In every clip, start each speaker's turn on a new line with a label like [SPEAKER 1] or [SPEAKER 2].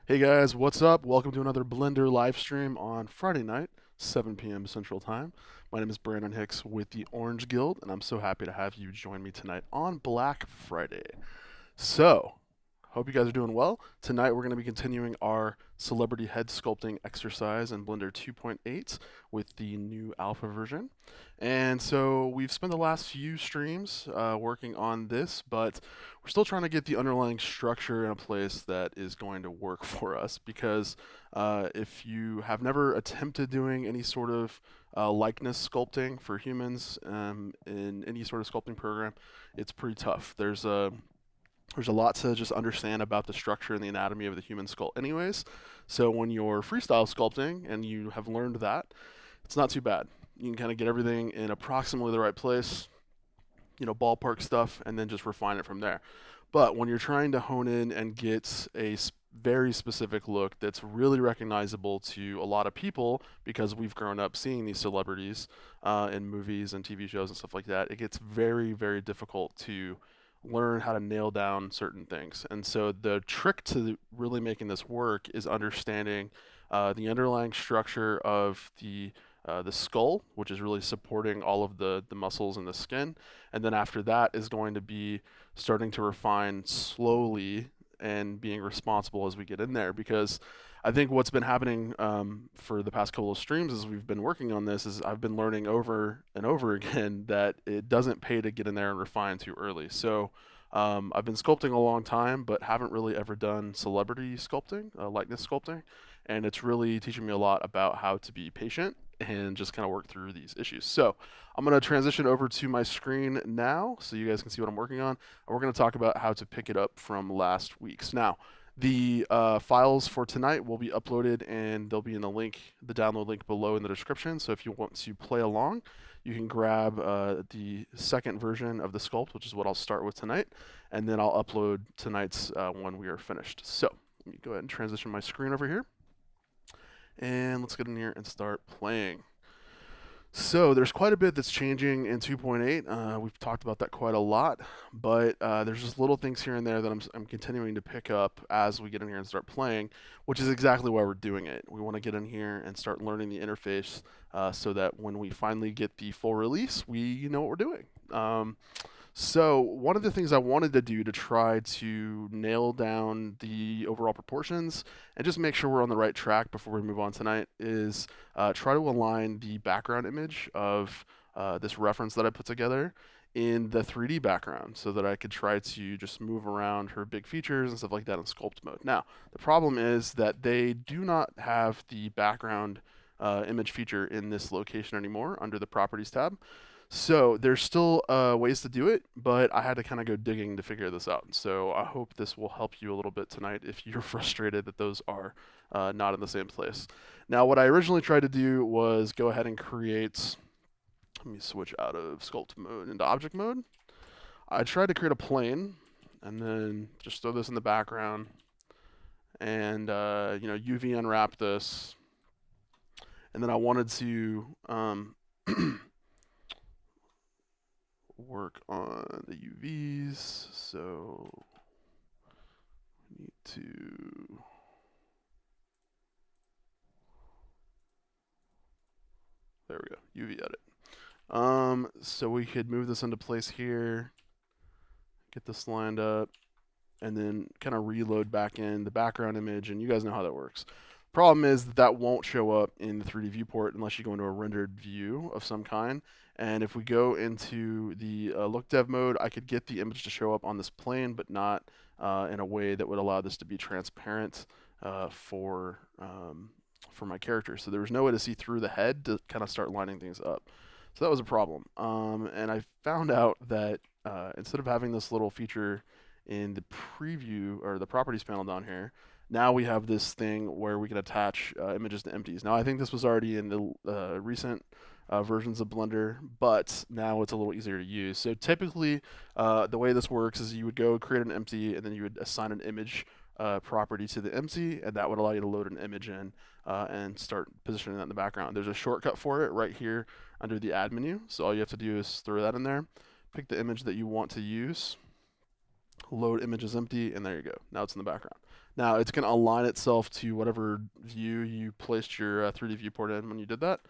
[SPEAKER 1] Hey guys, what's up? Welcome to another Blender live stream on Friday night, 7 p.m. Central Time. My name is Brandon Hicks with the Orange Guild, and I'm so happy to have you join me tonight on Black Friday. So, hope you guys are doing well. Tonight we're going to be continuing our celebrity head sculpting exercise in Blender 2.8 with the new alpha version. And so we've spent the last few streams working on this, but we're still trying to get the underlying structure in a place that is going to work for us because if you have never attempted doing any sort of likeness sculpting for humans in any sort of sculpting program, it's pretty tough. There's a lot to just understand about the structure and the anatomy of the human skull anyways. So when you're freestyle sculpting and you have learned that, it's not too bad. You can kind of get everything in approximately the right place, ballpark stuff, and then just refine it from there. But when you're trying to hone in and get a very specific look that's really recognizable to a lot of people because we've grown up seeing these celebrities in movies and TV shows and stuff like that, it gets very, very difficult to learn how to nail down certain things. And so the trick to really making this work is understanding the underlying structure of the skull, which is really supporting all of the muscles and the skin. And then after that is going to be starting to refine slowly and being responsible as we get in there. Because I think what's been happening for the past couple of streams as we've been working on this is I've been learning over and over again that it doesn't pay to get in there and refine too early. So I've been sculpting a long time, but haven't really ever done celebrity sculpting, likeness sculpting. And it's really teaching me a lot about how to be patient and just kind of work through these issues. So I'm going to transition over to my screen now so you guys can see what I'm working on. And we're going to talk about how to pick it up from last week's. Now, the files for tonight will be uploaded and they'll be in the download link below in the description. So if you want to play along, you can grab the second version of the sculpt, which is what I'll start with tonight, and then I'll upload tonight's when we are finished. So let me go ahead and transition my screen over here. And let's get in here and start playing. So there's quite a bit that's changing in 2.8. We've talked about that quite a lot, but there's just little things here and there that I'm continuing to pick up as we get in here and start playing, which is exactly why we're doing it. We want to get in here and start learning the interface so that when we finally get the full release, we know what we're doing. So one of the things I wanted to do to try to nail down the overall proportions and just make sure we're on the right track before we move on tonight is try to align the background image of this reference that I put together in the 3D background so that I could try to just move around her big features and stuff like that in sculpt mode. Now, the problem is that they do not have the background image feature in this location anymore under the properties tab. So there's still ways to do it, but I had to kind of go digging to figure this out. So I hope this will help you a little bit tonight if you're frustrated that those are not in the same place. Now, what I originally tried to do was go ahead and create, let me switch out of sculpt mode into object mode. I tried to create a plane and then just throw this in the background and, UV unwrap this. And then I wanted to work on the UVs, so we need to there we go, UV edit. So we could move this into place here, get this lined up, and then kind of reload back in the background image, and you guys know how that works. Problem is that won't show up in the 3D viewport unless you go into a rendered view of some kind. And if we go into the look dev mode, I could get the image to show up on this plane, but not in a way that would allow this to be transparent for my character. So there was no way to see through the head to kind of start lining things up. So that was a problem. And I found out that instead of having this little feature in the preview or the properties panel down here, now we have this thing where we can attach images to empties. Now I think this was already in the recent versions of Blender, but now it's a little easier to use. So typically the way this works is you would go create an empty and then you would assign an image property to the empty, and that would allow you to load an image in and start positioning that in the background. There's a shortcut for it right here under the add menu. So all you have to do is throw that in there, pick the image that you want to use, Load image is empty, and there you go. Now it's in the background. Now it's going to align itself to whatever view you placed your 3D viewport in when you did that.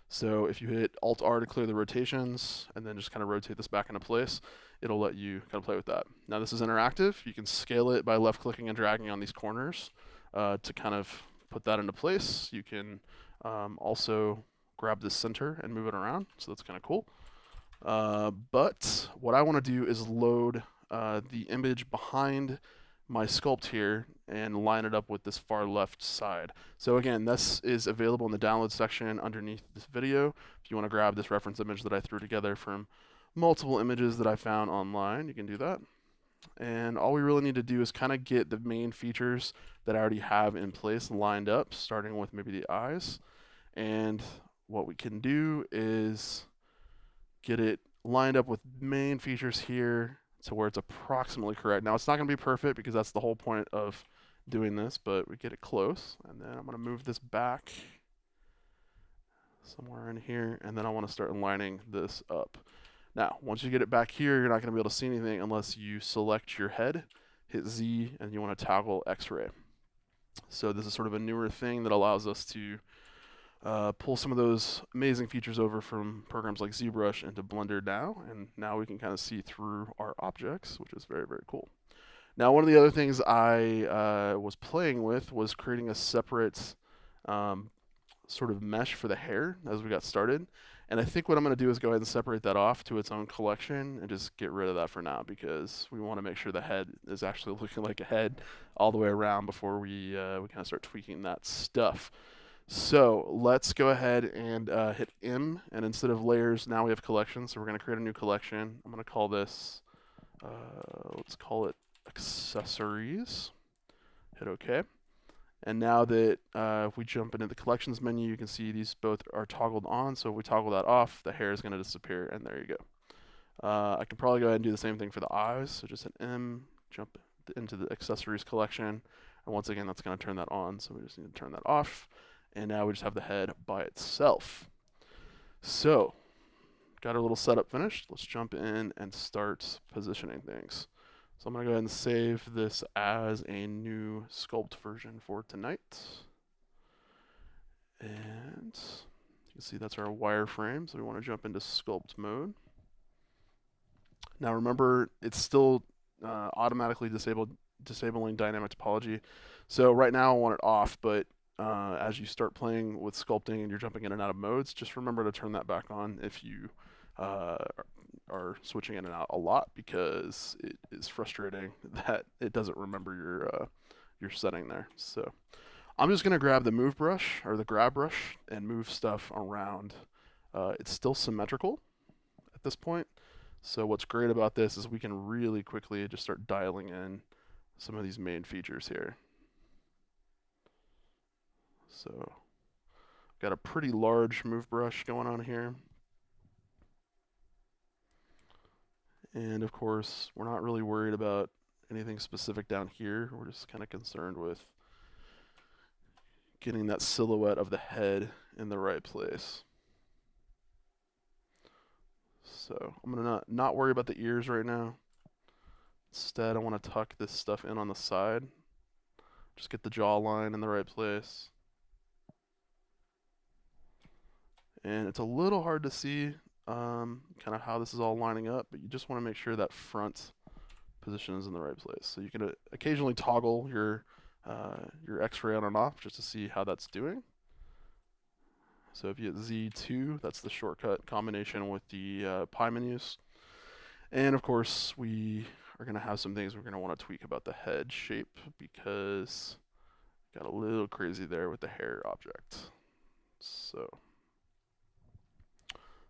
[SPEAKER 1] So if you hit Alt-R to clear the rotations, and then just kind of rotate this back into place, it'll let you kind of play with that. Now this is interactive. You can scale it by left-clicking and dragging on these corners to kind of put that into place. You can also grab the center and move it around, so that's kind of cool. But what I want to do is load the image behind my sculpt here and line it up with this far left side. So again, this is available in the download section underneath this video. If you want to grab this reference image that I threw together from multiple images that I found online, you can do that. And all we really need to do is kind of get the main features that I already have in place lined up, starting with maybe the eyes. And what we can do is get it lined up with main features here to where it's approximately correct. Now it's not going to be perfect because that's the whole point of doing this, but we get it close. And then I'm going to move this back somewhere in here, and then I want to start lining this up. Now, once you get it back here, you're not going to be able to see anything unless you select your head, hit Z, and you want to toggle X-ray. So this is sort of a newer thing that allows us to pull some of those amazing features over from programs like ZBrush into Blender now, and now we can kind of see through our objects, which is very, very cool. Now, one of the other things I was playing with was creating a separate sort of mesh for the hair as we got started. And I think what I'm going to do is go ahead and separate that off to its own collection and just get rid of that for now, because we want to make sure the head is actually looking like a head all the way around before we kind of start tweaking that stuff. So let's go ahead and hit M, and instead of layers, now we have collections. So we're going to create a new collection. I'm going to call this, let's call it accessories. Hit OK. And now that if we jump into the collections menu, you can see these both are toggled on. So if we toggle that off, the hair is going to disappear, and there you go. I can probably go ahead and do the same thing for the eyes. So just hit M, jump into the accessories collection. And once again, that's going to turn that on. So we just need to turn that off. And now we just have the head by itself. So got our little setup finished. Let's jump in and start positioning things. So I'm going to go ahead and save this as a new sculpt version for tonight. And you can see that's our wireframe. So we want to jump into sculpt mode. Now remember, it's still automatically disabling dynamic topology. So right now I want it off, but as you start playing with sculpting and you're jumping in and out of modes, just remember to turn that back on if you are switching in and out a lot, because it is frustrating that it doesn't remember your setting there. So I'm just going to grab the move brush or the grab brush and move stuff around. It's still symmetrical at this point. So what's great about this is we can really quickly just start dialing in some of these main features here. So got a pretty large move brush going on here. And of course, we're not really worried about anything specific down here. We're just kind of concerned with getting that silhouette of the head in the right place. So I'm gonna not worry about the ears right now. Instead, I want to tuck this stuff in on the side. Just get the jawline in the right place. And it's a little hard to see kind of how this is all lining up, but you just want to make sure that front position is in the right place. So you can occasionally toggle your X-ray on and off just to see how that's doing. So if you hit Z2, that's the shortcut combination with the pie menus. And of course, we are going to have some things we're going to want to tweak about the head shape, because got a little crazy there with the hair object. So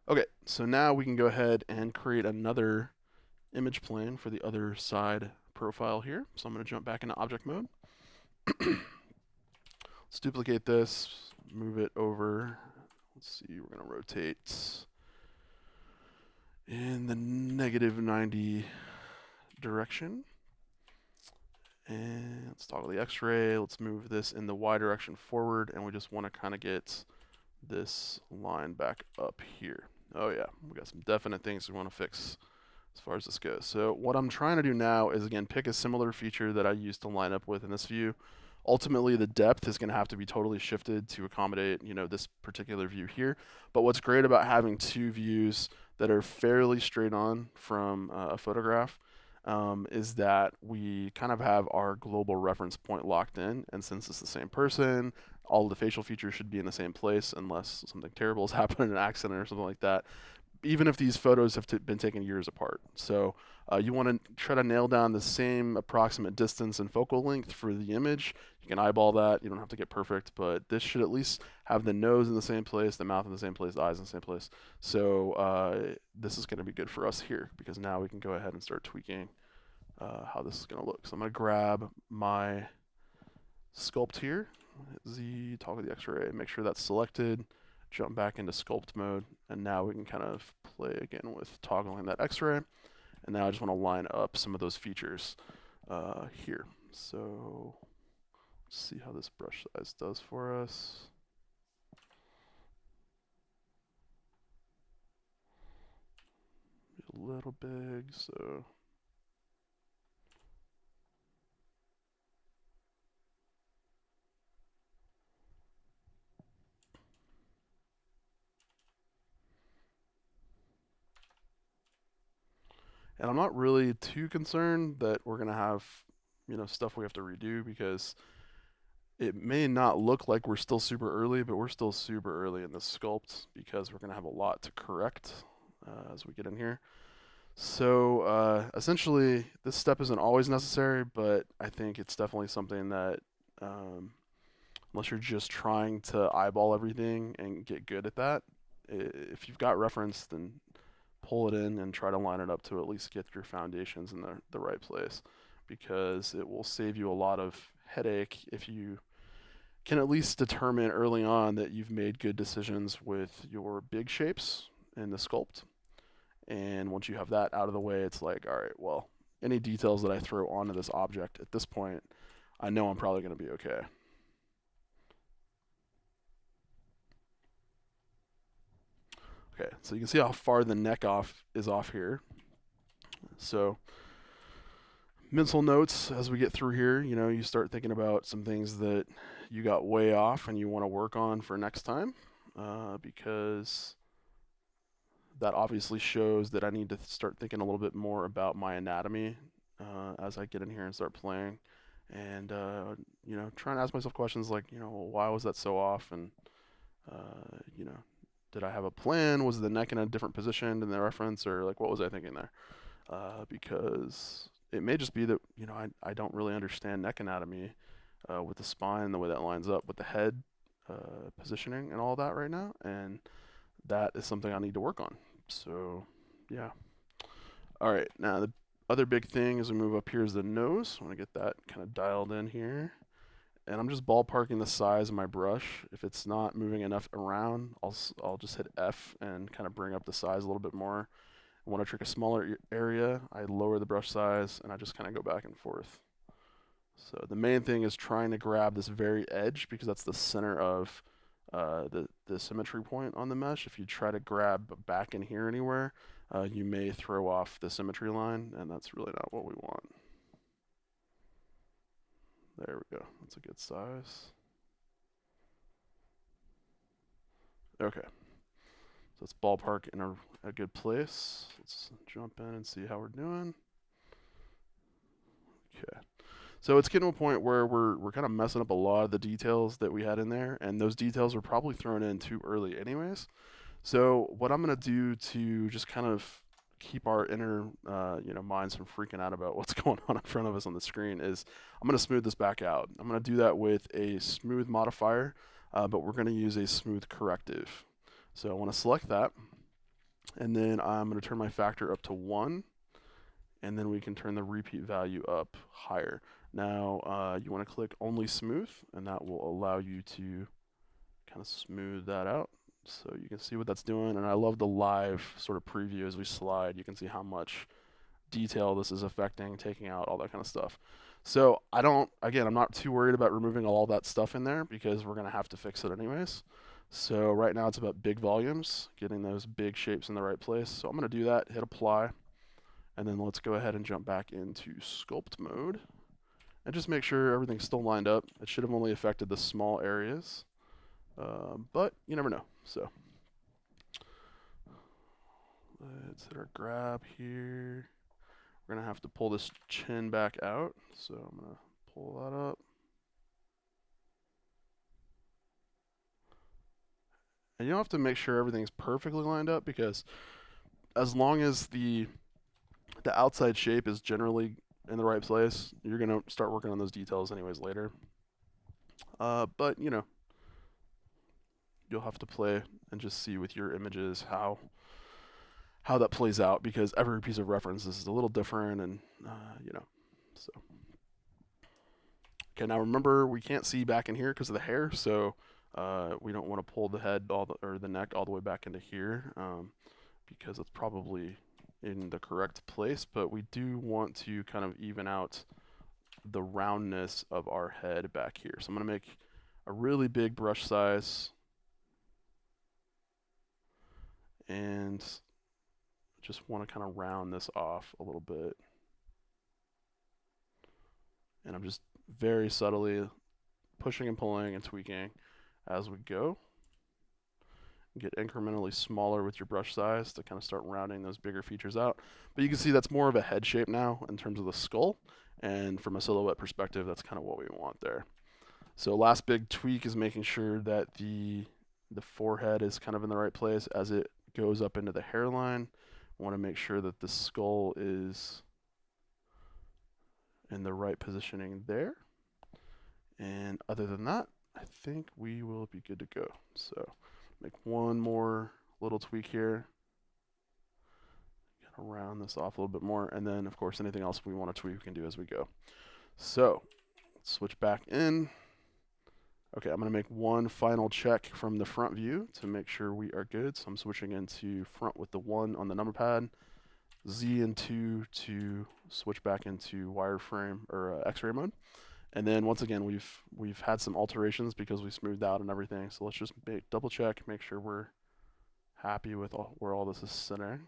[SPEAKER 1] okay, so now we can go ahead and create another image plane for the other side profile here. So I'm going to jump back into object mode. Let's duplicate this, move it over. Let's see, we're going to rotate in the -90 direction. And let's toggle the X-ray. Let's move this in the Y direction forward, and we just want to kind of get this line back up here. Oh yeah, we got some definite things we want to fix as far as this goes. So what I'm trying to do now is, again, pick a similar feature that I used to line up with in this view. Ultimately, the depth is going to have to be totally shifted to accommodate, this particular view here. But what's great about having two views that are fairly straight on from a photograph is that we kind of have our global reference point locked in. And since it's the same person, all of the facial features should be in the same place unless something terrible has happened, an accident or something like that, even if these photos have been taken years apart. So you want to try to nail down the same approximate distance and focal length for the image. You can eyeball that. You don't have to get perfect, but this should at least have the nose in the same place, the mouth in the same place, the eyes in the same place. So this is going to be good for us here because now we can go ahead and start tweaking how this is going to look. So I'm going to grab my sculpt here, hit Z, toggle the X-ray, make sure that's selected, jump back into sculpt mode, and now we can kind of play again with toggling that X-ray. And now I just want to line up some of those features here. So let's see how this brush size does for us. A little big, so and I'm not really too concerned that we're gonna have, stuff we have to redo because it may not look like we're still super early, but we're still super early in this sculpt because we're gonna have a lot to correct as we get in here. So essentially, this step isn't always necessary, but I think it's definitely something that, unless you're just trying to eyeball everything and get good at that, if you've got reference, then pull it in and try to line it up to at least get your foundations in the right place, because it will save you a lot of headache if you can at least determine early on that you've made good decisions with your big shapes in the sculpt. And once you have that out of the way, it's like, all right, well, any details that I throw onto this object at this point, I know I'm probably going to be okay. Okay, so you can see how far the neck is off here. So mental notes as we get through here, you start thinking about some things that you got way off and you want to work on for next time, because that obviously shows that I need to start thinking a little bit more about my anatomy as I get in here and start playing. And, trying to ask myself questions like, well, why was that so off? And, did I have a plan? Was the neck in a different position than the reference? Or, like, what was I thinking there? Because it may just be that, I don't really understand neck anatomy with the spine, the way that lines up with the head positioning and all that right now. And that is something I need to work on. So, yeah. All right, now the other big thing as we move up here is the nose. I want to get that kind of dialed in here. And I'm just ballparking the size of my brush. If it's not moving enough around, I'll just hit F and kind of bring up the size a little bit more. I want to trick a smaller area, I lower the brush size, and I just kind of go back and forth. So the main thing is trying to grab this very edge because that's the center of the symmetry point on the mesh. If you try to grab back in here anywhere, you may throw off the symmetry line, and that's really not what we want. There we go. That's a good size. Okay. So let's ballpark in a good place. Let's jump in and see how we're doing. Okay. So it's getting to a point where we're kind of messing up a lot of the details that we had in there, and those details were probably thrown in too early anyways. So what I'm gonna do to just kind of keep our inner minds from freaking out about what's going on in front of us on the screen is I'm gonna smooth this back out. I'm gonna do that with a smooth modifier, but we're gonna use a smooth corrective. So I want to select that, and then I'm going to turn my factor up to 1, and then we can turn the repeat value up higher. Now you want to click only smooth, and that will allow you to kind of smooth that out. So you can see what that's doing, and I love the live sort of preview as we slide. You can see how much detail this is affecting, taking out, all that kind of stuff. So I'm not too worried about removing all that stuff in there because we're going to have to fix it anyways. So right now it's about big volumes, getting those big shapes in the right place. So I'm going to do that, hit apply, And then let's go ahead and jump back into sculpt mode and just make sure everything's still lined up. It should have only affected the small areas, but you never know. So let's hit our grab here. We're gonna have to pull this chin back out, so I'm gonna pull that up. And you don't have to make sure everything's perfectly lined up, because as long as the outside shape is generally in the right place, you're gonna start working on those details anyways later. But you know, you'll have to play and just see with your images how that plays out, because every piece of reference is a little different, and you know, so. Okay, now remember, we can't see back in here because of the hair, so we don't want to pull the head or the neck all the way back into here, because it's probably in the correct place, but we do want to kind of even out the roundness of our head back here. So I'm going to make a really big brush size and just want to kind of round this off a little bit. And I'm just very subtly pushing and pulling and tweaking as we go. Get incrementally smaller with your brush size to kind of start rounding those bigger features out. But you can see that's more of a head shape now in terms of the skull, and from a silhouette perspective, that's kind of what we want there. So last big tweak is making sure that the forehead is kind of in the right place as it goes up into the hairline. I want to make sure that the skull is in the right positioning there. And other than that, I think we will be good to go. So make one more little tweak here. Kind of round this off a little bit more. And then, of course, anything else we want to tweak, we can do as we go. So let's switch back in. Okay, I'm going to make one final check from the front view to make sure we are good. So I'm switching into front with the 1 on the number pad, Z and 2 to switch back into wireframe or X-ray mode. And then once again, we've had some alterations because we smoothed out and everything. So let's just double check, make sure we're happy with where all this is sitting. I'm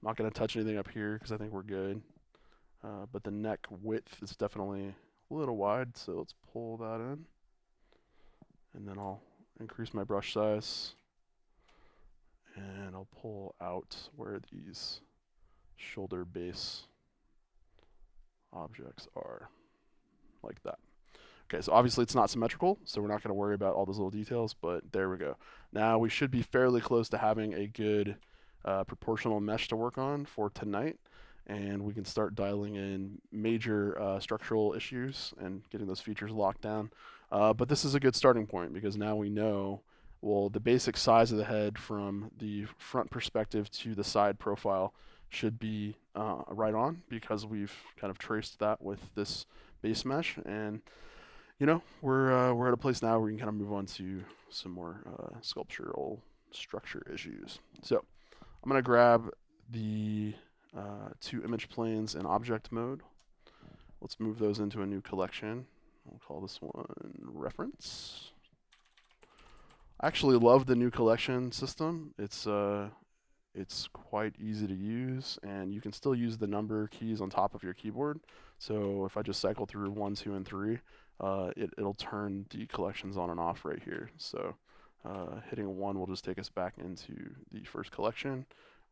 [SPEAKER 1] not going to touch anything up here because I think we're good. But the neck width is definitely a little wide, so let's pull that in. And then I'll increase my brush size. And I'll pull out where these shoulder base objects are, like that. Okay, so obviously it's not symmetrical, so we're not going to worry about all those little details, but there we go. Now we should be fairly close to having a good proportional mesh to work on for tonight, and we can start dialing in major structural issues and getting those features locked down. But this is a good starting point, because now we know, well, the basic size of the head from the front perspective to the side profile should be right on, because we've kind of traced that with this base mesh. And you know, we're at a place now where we can kind of move on to some more sculptural structure issues. So I'm going to grab the 2 image planes in object mode. Let's move those into a new collection. We'll call this one reference. I actually love the new collection system. It's quite easy to use, and you can still use the number keys on top of your keyboard. So if I just cycle through 1, 2, and 3, it'll turn the collections on and off right here. So hitting 1 will just take us back into the first collection,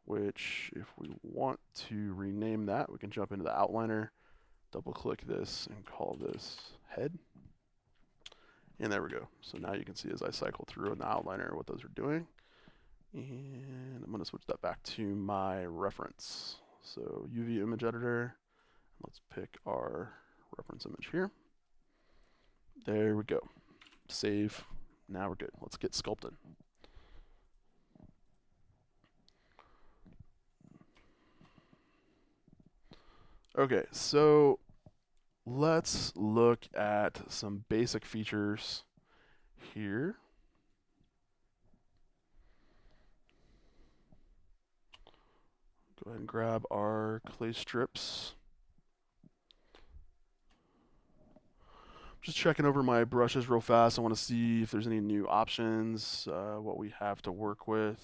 [SPEAKER 1] which if we want to rename that, we can jump into the outliner, double click this, and call this head. And there we go. So now you can see as I cycle through in the outliner what those are doing. And I'm going to switch that back to my reference. So UV image editor, let's pick our reference image here. There we go. Save. Now we're good. Let's get sculpting. Okay, so let's look at some basic features here. Go ahead and grab our clay strips. Just checking over my brushes real fast. I want to see if there's any new options, what we have to work with.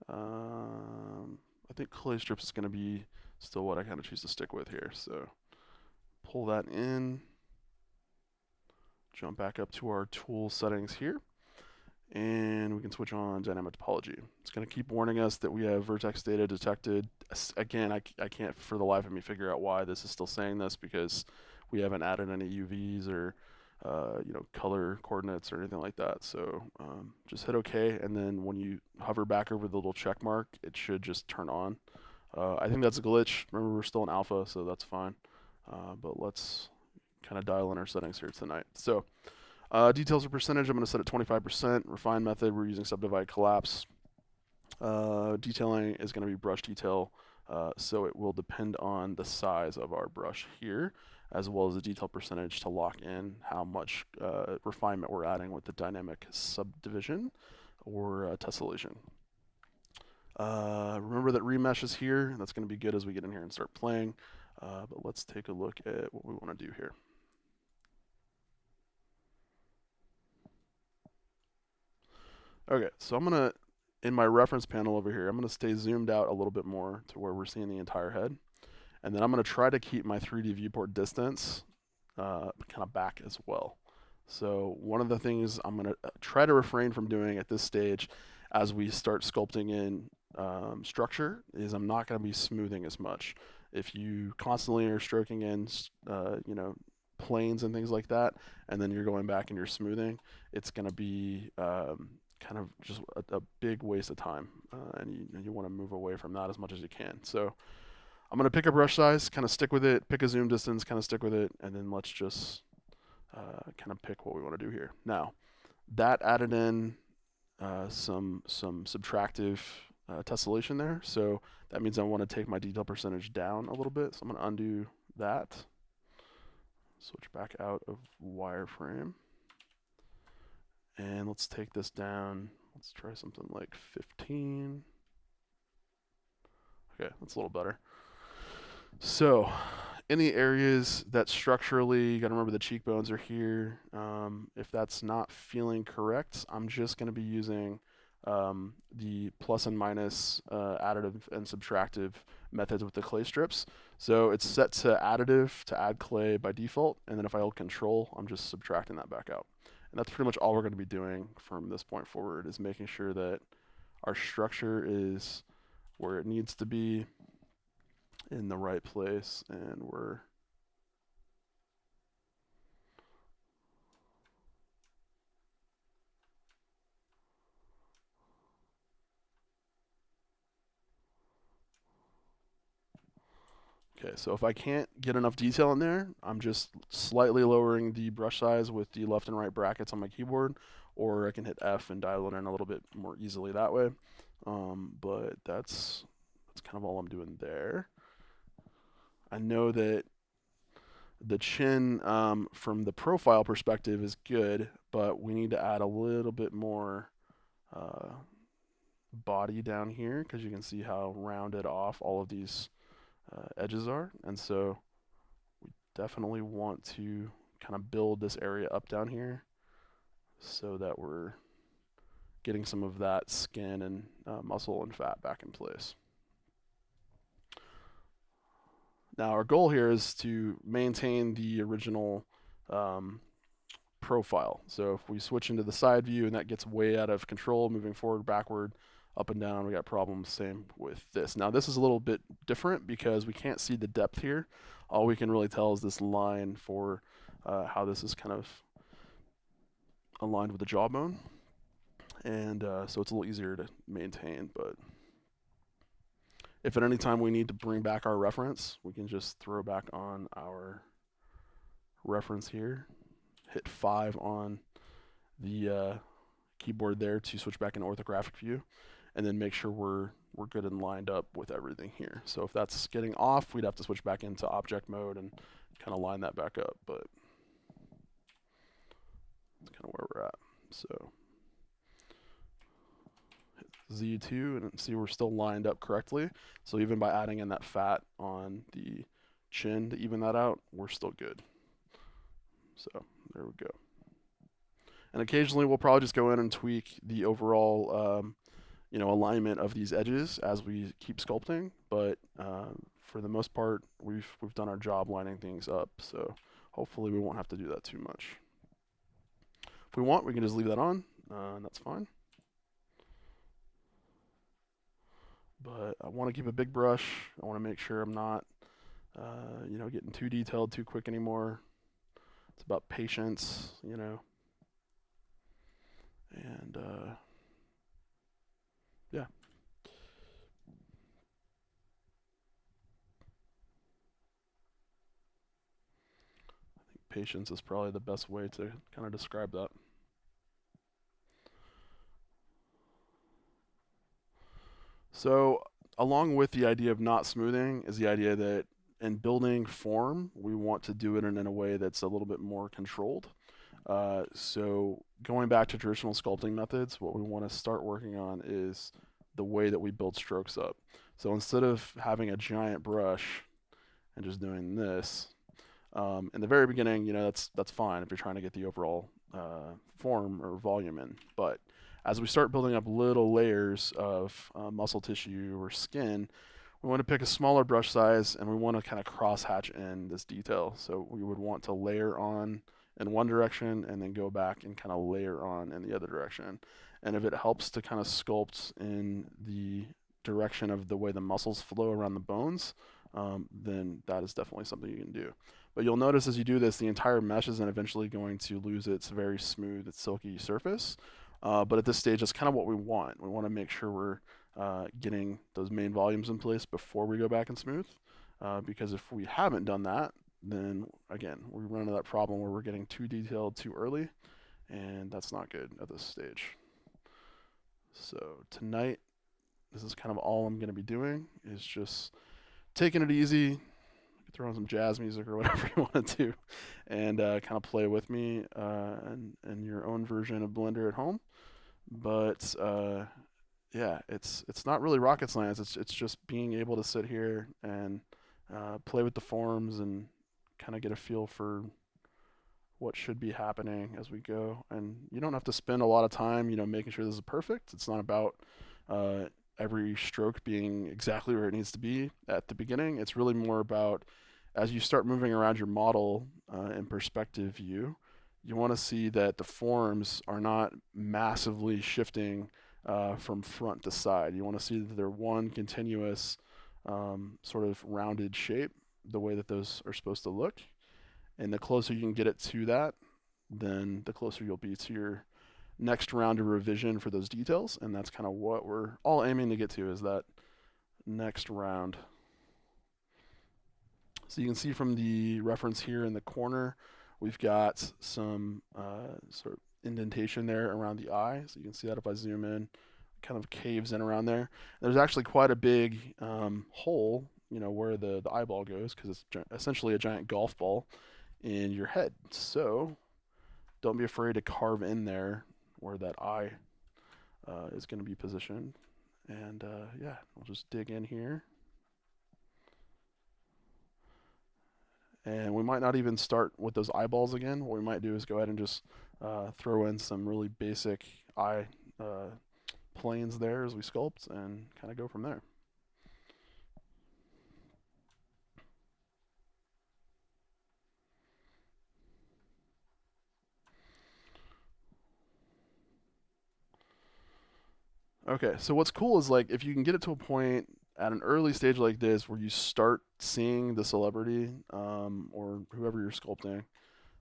[SPEAKER 1] I I think clay strips is going to be still what I kind of choose to stick with here. So pull that in, jump back up to our tool settings here, and we can switch on dynamic topology. It's going to keep warning us that we have vertex data detected. Again, I can't for the life of me figure out why this is still saying this, because we haven't added any UVs or color coordinates or anything like that. So just hit OK, and then when you hover back over the little check mark, it should just turn on. I think that's a glitch. Remember, we're still in alpha, so that's fine. But let's kind of dial in our settings here tonight. So details or percentage, I'm going to set at 25%. Refine method, we're using subdivide collapse. Detailing is going to be brush detail, so it will depend on the size of our brush here, as well as the detail percentage to lock in how much refinement we're adding with the dynamic subdivision or tessellation. Remember that remesh is here. That's going to be good as we get in here and start playing. But let's take a look at what we want to do here. Okay, so I'm going to, in my reference panel over here, I'm going to stay zoomed out a little bit more to where we're seeing the entire head. And then I'm going to try to keep my 3D viewport distance kind of back as well. So one of the things I'm going to try to refrain from doing at this stage as we start sculpting in structure is I'm not going to be smoothing as much. If you constantly are stroking in, planes and things like that, and then you're going back and you're smoothing, it's going to be kind of just a big waste of time, and you want to move away from that as much as you can. So I'm going to pick a brush size, kind of stick with it, pick a zoom distance, kind of stick with it, and then let's just kind of pick what we want to do here. Now, that added in some subtractive tessellation there, so that means I want to take my detail percentage down a little bit, so I'm going to undo that, switch back out of wireframe, and let's take this down. Let's try something like 15. Okay, that's a little better. So in the areas that structurally, you got to remember the cheekbones are here. If that's not feeling correct, I'm just going to be using the plus and minus additive and subtractive methods with the clay strips. So it's set to additive to add clay by default, and then if I hold control, I'm just subtracting that back out. And that's pretty much all we're going to be doing from this point forward, is making sure that our structure is where it needs to be in the right place, and we're okay. So if I can't get enough detail in there, I'm just slightly lowering the brush size with the left and right brackets on my keyboard, or I can hit F and dial it in a little bit more easily that way. But that's kind of all I'm doing there. I know that the chin from the profile perspective is good, but we need to add a little bit more body down here, because you can see how rounded off all of these edges are, and so we definitely want to kind of build this area up down here so that we're getting some of that skin and muscle and fat back in place. Now our goal here is to maintain the original profile. So if we switch into the side view and that gets way out of control, moving forward, backward, up and down, we got problems. Same with this. Now this is a little bit different because we can't see the depth here. All we can really tell is this line for how this is kind of aligned with the jawbone. And so it's a little easier to maintain, but if at any time we need to bring back our reference, we can just throw back on our reference here, hit 5 on the keyboard there to switch back into orthographic view, and then make sure we're good and lined up with everything here. So if that's getting off, we'd have to switch back into object mode and kind of line that back up, but that's kind of where we're at. So hit Z2 and see we're still lined up correctly. So even by adding in that fat on the chin to even that out, we're still good. So there we go. And occasionally we'll probably just go in and tweak the overall alignment of these edges as we keep sculpting. But for the most part, we've done our job lining things up. So hopefully we won't have to do that too much. If we want, we can just leave that on, and that's fine. But I want to keep a big brush. I want to make sure I'm not, getting too detailed too quick anymore. It's about patience, and yeah. Patience is probably the best way to kind of describe that. So, along with the idea of not smoothing, is the idea that in building form, we want to do it in a way that's a little bit more controlled. So, going back to traditional sculpting methods, what we want to start working on is the way that we build strokes up. So, instead of having a giant brush and just doing this, in the very beginning, that's fine if you're trying to get the overall form or volume in. But as we start building up little layers of muscle tissue or skin, we want to pick a smaller brush size and we want to kind of cross hatch in this detail. So we would want to layer on in one direction and then go back and kind of layer on in the other direction. And if it helps to kind of sculpt in the direction of the way the muscles flow around the bones, then that is definitely something you can do. But you'll notice as you do this, the entire mesh isn't eventually going to lose its very smooth, its silky surface. But at this stage, that's kind of what we want. We want to make sure we're getting those main volumes in place before we go back and smooth. Because if we haven't done that, then again, we run into that problem where we're getting too detailed too early, and that's not good at this stage. So tonight, this is kind of all I'm going to be doing, is just taking it easy, throw on some jazz music or whatever you want to do, and kind of play with me and your own version of Blender at home. But yeah, it's not really rocket science. It's just being able to sit here and play with the forms and kind of get a feel for what should be happening as we go. And you don't have to spend a lot of time, making sure this is perfect. It's not about every stroke being exactly where it needs to be at the beginning. It's really more about as you start moving around your model in perspective view, you want to see that the forms are not massively shifting from front to side. You want to see that they're one continuous sort of rounded shape, the way that those are supposed to look. And the closer you can get it to that, then the closer you'll be to your next round of revision for those details. And that's kind of what we're all aiming to get to, is that next round. So you can see from the reference here in the corner, we've got some sort of indentation there around the eye. So you can see that if I zoom in, kind of caves in around there. There's actually quite a big hole, where the eyeball goes, because it's essentially a giant golf ball in your head. So don't be afraid to carve in there where that eye is going to be positioned. And yeah, we'll just dig in here. And we might not even start with those eyeballs again. What we might do is go ahead and just throw in some really basic eye planes there as we sculpt and kind of go from there. Okay, so what's cool is like if you can get it to a point at an early stage like this where you start seeing the celebrity or whoever you're sculpting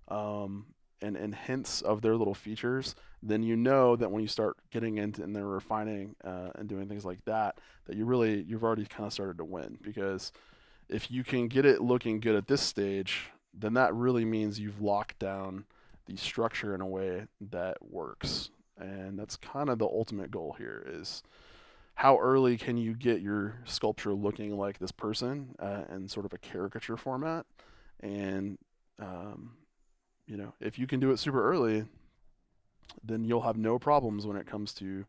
[SPEAKER 1] um, and hints of their little features, then you know that when you start getting into and they're refining and doing things like that, that you've already kind of started to win. Because if you can get it looking good at this stage, then that really means you've locked down the structure in a way that works. And that's kind of the ultimate goal here, is how early can you get your sculpture looking like this person in sort of a caricature format. And um, if you can do it super early, then you'll have no problems when it comes to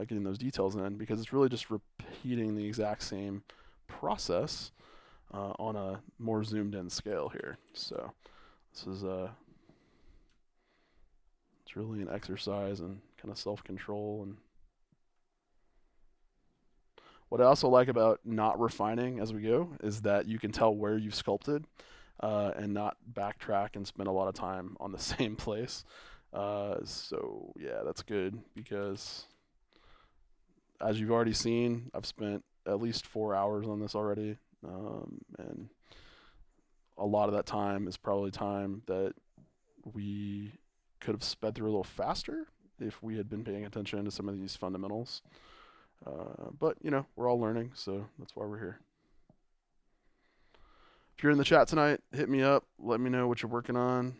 [SPEAKER 1] getting those details in, because it's really just repeating the exact same process on a more zoomed in scale here. So this is it's really an exercise in kind of self-control. And What I also like about not refining as we go is that you can tell where you've sculpted and not backtrack and spend a lot of time on the same place. So yeah, that's good because as you've already seen, I've spent at least 4 hours on this already, and a lot of that time is probably time that we could have sped through a little faster if we had been paying attention to some of these fundamentals. But you know, we're all learning, so that's why we're here. If you're in the chat tonight, hit me up. Let me know what you're working on,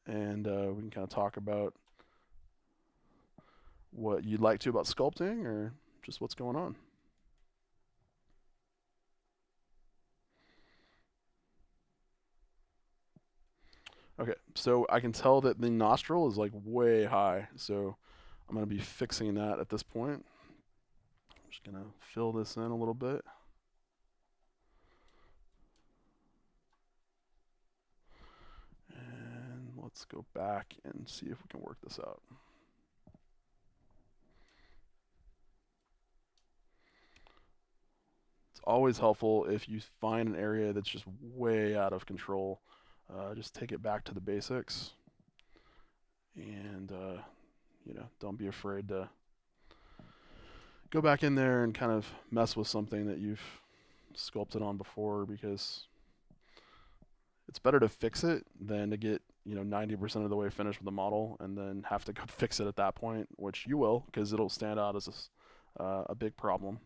[SPEAKER 1] and we can kind of talk about what you'd like to about sculpting or just what's going on. Okay, so I can tell that the nostril is like way high, so I'm going to be fixing that at this point. I'm just going to fill this in a little bit. And let's go back and see if we can work this out. It's always helpful if you find an area that's just way out of control. Just take it back to the basics, and you know, don't be afraid to go back in there and kind of mess with something that you've sculpted on before, because it's better to fix it than to get 90% of the way finished with the model and then have to go fix it at that point, which you will, because it'll stand out as a big problem.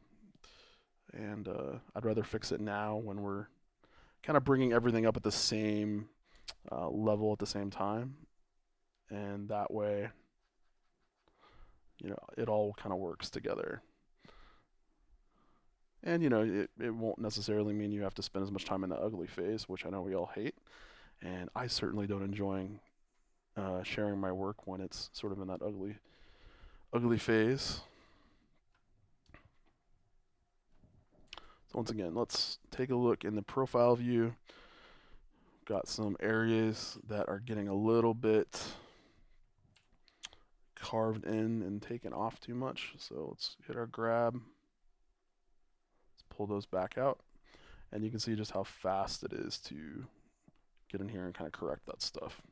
[SPEAKER 1] And I'd rather fix it now when we're kind of bringing everything up at the same level at the same time, and that way, it all kind of works together. And it won't necessarily mean you have to spend as much time in the ugly phase, which I know we all hate, and I certainly don't enjoy sharing my work when it's sort of in that ugly phase. So once again, let's take a look in the profile view. Got some areas that are getting a little bit carved in and taken off too much. So let's hit our grab. Let's pull those back out. And you can see just how fast it is to get in here and kind of correct that stuff.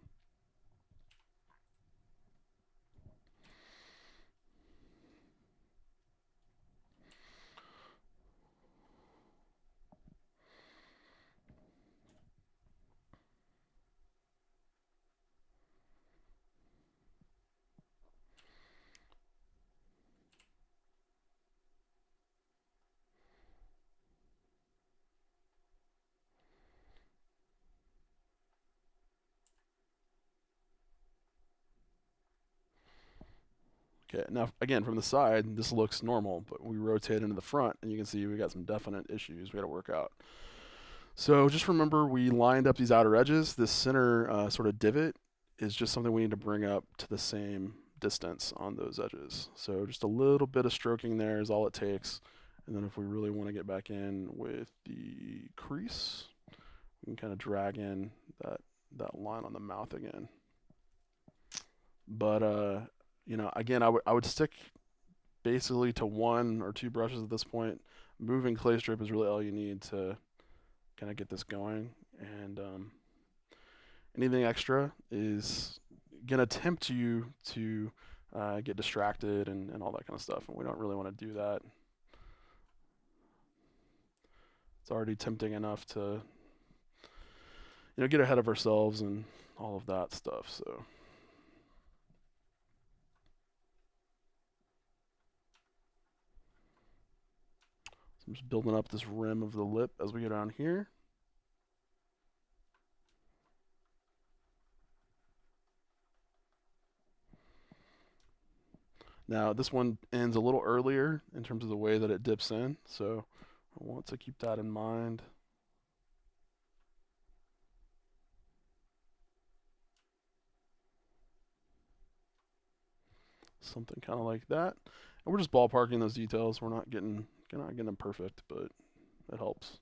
[SPEAKER 1] Okay, now again, from the side, this looks normal, but we rotate into the front, and you can see we got some definite issues we got to work out. So just remember, we lined up these outer edges. This center sort of divot is just something we need to bring up to the same distance on those edges. So just a little bit of stroking there is all it takes. And then if we really want to get back in with the crease, we can kind of drag in that line on the mouth again. But again, I would stick basically to 1 or 2 brushes at this point. Moving clay strip is really all you need to kind of get this going. And anything extra is gonna tempt you to get distracted and all that kind of stuff, and we don't really want to do that. It's already tempting enough to get ahead of ourselves and all of that stuff. So I'm just building up this rim of the lip as we go down here. Now this one ends a little earlier in terms of the way that it dips in, so I want to keep that in mind. Something kind of like that. And we're just ballparking those details. We're not getting them perfect, but it helps.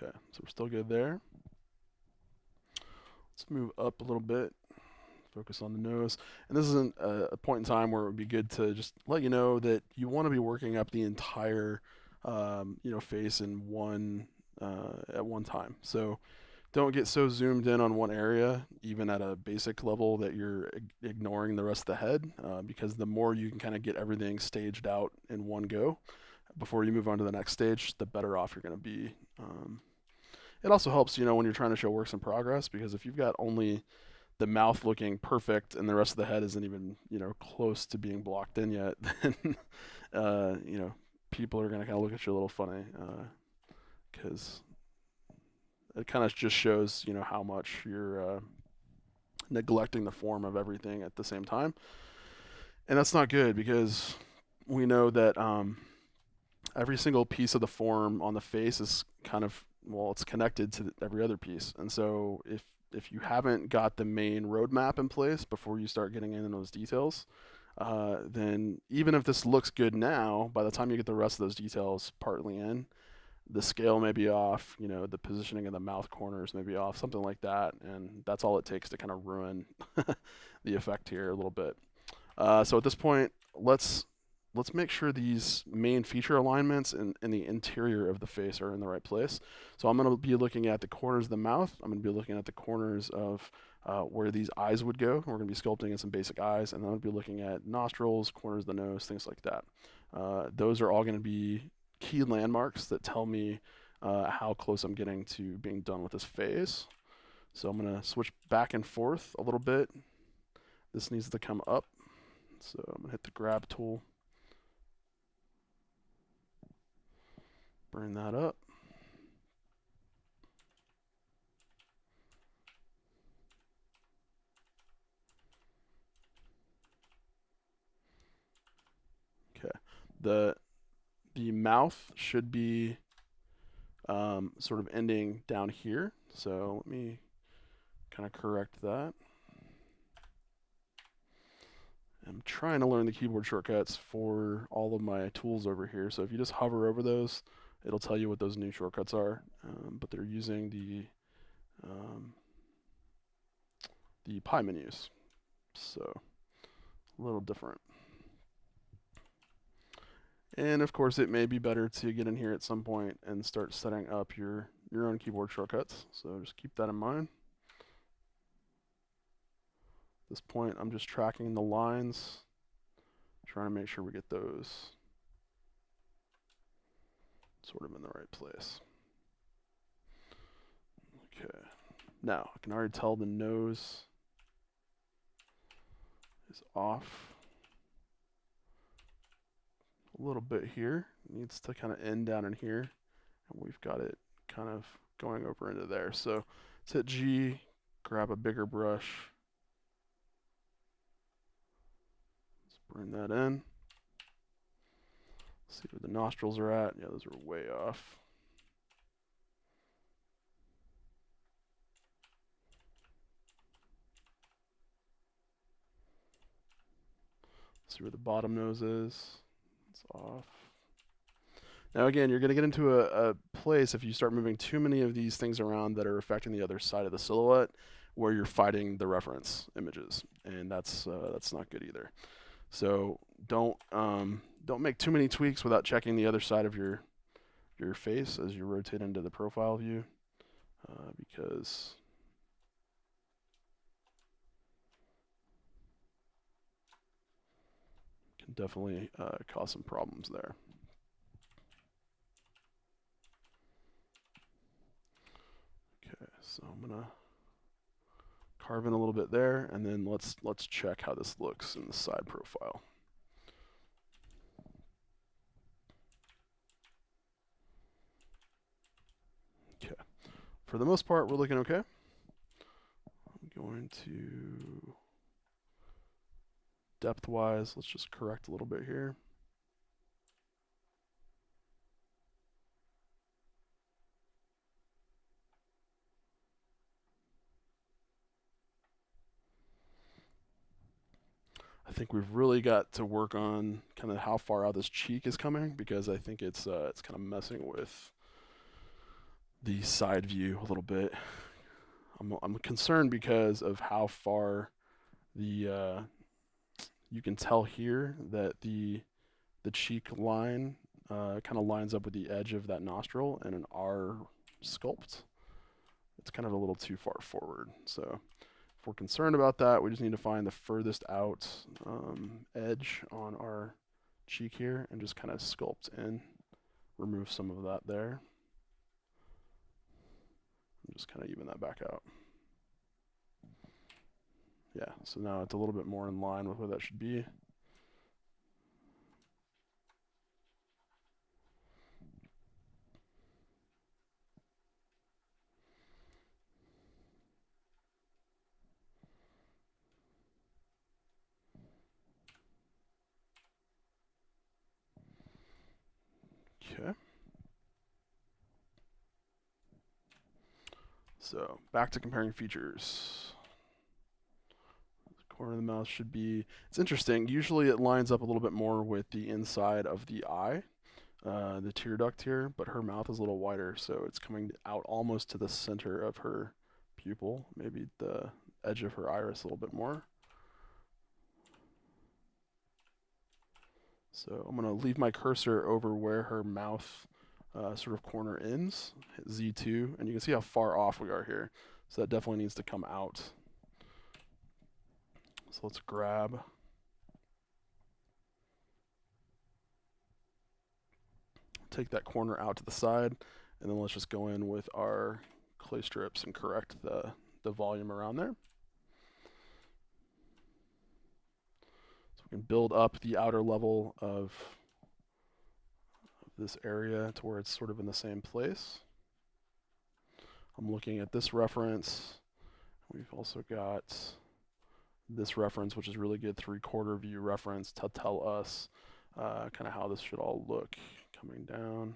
[SPEAKER 1] Okay, so we're still good there. Let's move up a little bit. Focus on the nose. And this isn't a point in time where it would be good to just let you know that you want to be working up the entire, face in one at one time. So don't get so zoomed in on one area, even at a basic level, that you're ignoring the rest of the head. Because the more you can kind of get everything staged out in one go before you move on to the next stage, the better off you're going to be. It also helps, when you're trying to show works in progress, because if you've got only the mouth looking perfect and the rest of the head isn't even close to being blocked in yet, then people are going to kind of look at you a little funny, because it kind of just shows how much you're neglecting the form of everything at the same time, and that's not good, because we know that every single piece of the form on the face is kind of, well, it's connected to every other piece. And so if you haven't got the main roadmap in place before you start getting into those details, then even if this looks good now, by the time you get the rest of those details partly in, the scale may be off, the positioning of the mouth corners may be off, something like that, and that's all it takes to kind of ruin the effect here a little bit. So at this point, let's make sure these main feature alignments in the interior of the face are in the right place. So I'm going to be looking at the corners of the mouth. I'm going to be looking at the corners of where these eyes would go. We're going to be sculpting in some basic eyes, and then I'm going to be looking at nostrils, corners of the nose, things like that. Those are all going to be key landmarks that tell me how close I'm getting to being done with this phase. So I'm going to switch back and forth a little bit. This needs to come up. So I'm going to hit the grab tool. Bring that up. Okay. The mouth should be sort of ending down here. So let me kind of correct that. I'm trying to learn the keyboard shortcuts for all of my tools over here. So if you just hover over those, it'll tell you what those new shortcuts are. But they're using the pie menus. So a little different. And of course, it may be better to get in here at some point and start setting up your own keyboard shortcuts. So just keep that in mind. At this point, I'm just tracking the lines, trying to make sure we get those sort of in the right place. Okay. Now, I can already tell the nose is off a little bit here. It needs to kind of end down in here, and we've got it kind of going over into there. So let's hit G, grab a bigger brush. Let's bring that in. See where the nostrils are at. Yeah, those are way off. See where the bottom nose is. It's off. Now again, you're going to get into a place if you start moving too many of these things around that are affecting the other side of the silhouette, where you're fighting the reference images, and that's not good either. So don't make too many tweaks without checking the other side of your face as you rotate into the profile view, because it can definitely cause some problems there. Okay, so I'm gonna carve in a little bit there, and then let's check how this looks in the side profile. Okay, for the most part, we're looking okay. I'm going to depth-wise, let's just correct a little bit here. I think we've really got to work on kind of how far out this cheek is coming, because I think it's kind of messing with the side view a little bit. I'm concerned because of how far the you can tell here that the cheek line kind of lines up with the edge of that nostril, and in our sculpt, it's kind of a little too far forward. So if we're concerned about that, we just need to find the furthest out edge on our cheek here and just kind of sculpt in, remove some of that there, and just kind of even that back out. Yeah, so now it's a little bit more in line with where that should be. Okay. So back to comparing features. The corner of the mouth should be, it's interesting, usually it lines up a little bit more with the inside of the eye, the tear duct here, but her mouth is a little wider, so it's coming out almost to the center of her pupil, maybe the edge of her iris a little bit more. So I'm going to leave my cursor over where her mouth sort of corner ends, hit Z2, and you can see how far off we are here. So that definitely needs to come out. So let's grab, take that corner out to the side, and then let's just go in with our clay strips and correct the volume around there. So we can build up the outer level of this area to where it's sort of in the same place. I'm looking at this reference. We've also got this reference, which is really good 3/4 view reference to tell us kind of how this should all look coming down.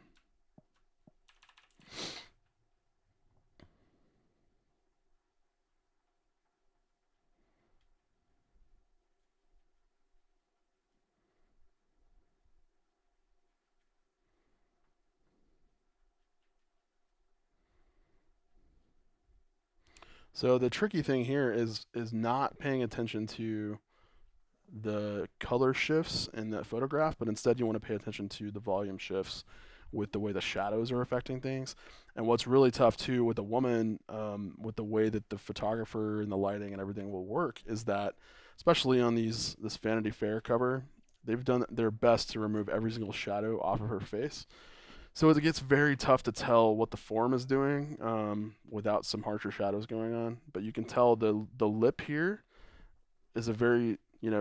[SPEAKER 1] So the tricky thing here is not paying attention to the color shifts in the photograph, but instead you want to pay attention to the volume shifts with the way the shadows are affecting things. And what's really tough too with a woman, with the way that the photographer and the lighting and everything will work, is that especially on this Vanity Fair cover, they've done their best to remove every single shadow off of her face. So it gets very tough to tell what the form is doing without some harsher shadows going on. But you can tell the lip here is a very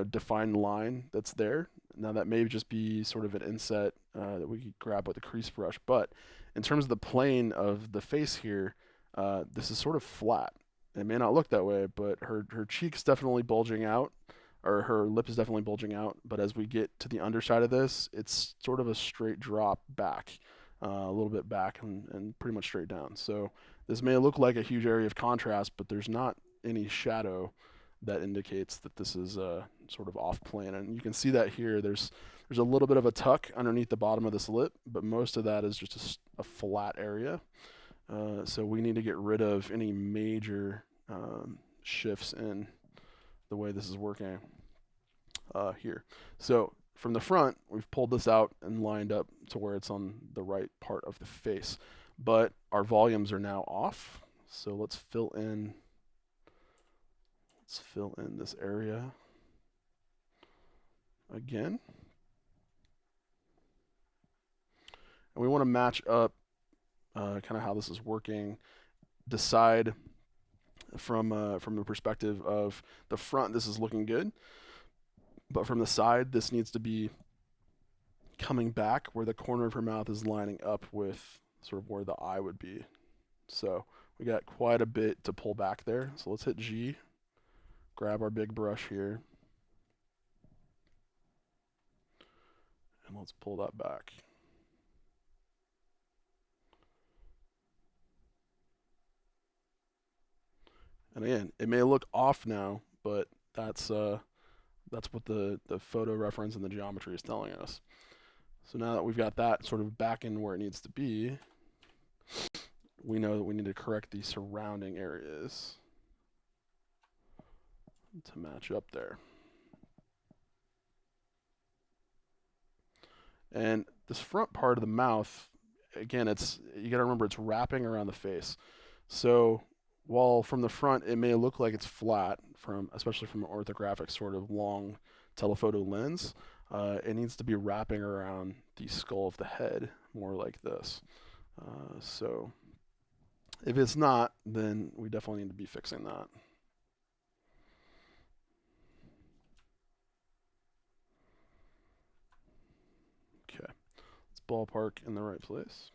[SPEAKER 1] defined line that's there. Now that may just be sort of an inset that we could grab with a crease brush, but in terms of the plane of the face here, this is sort of flat. It may not look that way, but her cheek's definitely bulging out, or her lip is definitely bulging out. But as we get to the underside of this, it's sort of a straight drop back, a little bit back and pretty much straight down. So this may look like a huge area of contrast, but there's not any shadow that indicates that this is sort of off plane. And you can see that here. There's a little bit of a tuck underneath the bottom of this lip, but most of that is just a flat area. So we need to get rid of any major shifts in the way this is working here. So from the front, we've pulled this out and lined up to where it's on the right part of the face. But our volumes are now off. So let's fill in this area again. And we want to match up kind of how this is working. Decide from the perspective of the front, this is looking good. But from the side, this needs to be coming back where the corner of her mouth is lining up with sort of where the eye would be. So we got quite a bit to pull back there. So let's hit G, grab our big brush here, and let's pull that back. And again, it may look off now, but that's what the photo reference and the geometry is telling us. So now that we've got that sort of back in where it needs to be, we know that we need to correct the surrounding areas to match up there. And this front part of the mouth, again, you got to remember it's wrapping around the face. So while from the front it may look like it's flat, especially from an orthographic sort of long telephoto lens, it needs to be wrapping around the skull of the head more like this. So if it's not, then we definitely need to be fixing that. Okay, let's ballpark in the right place.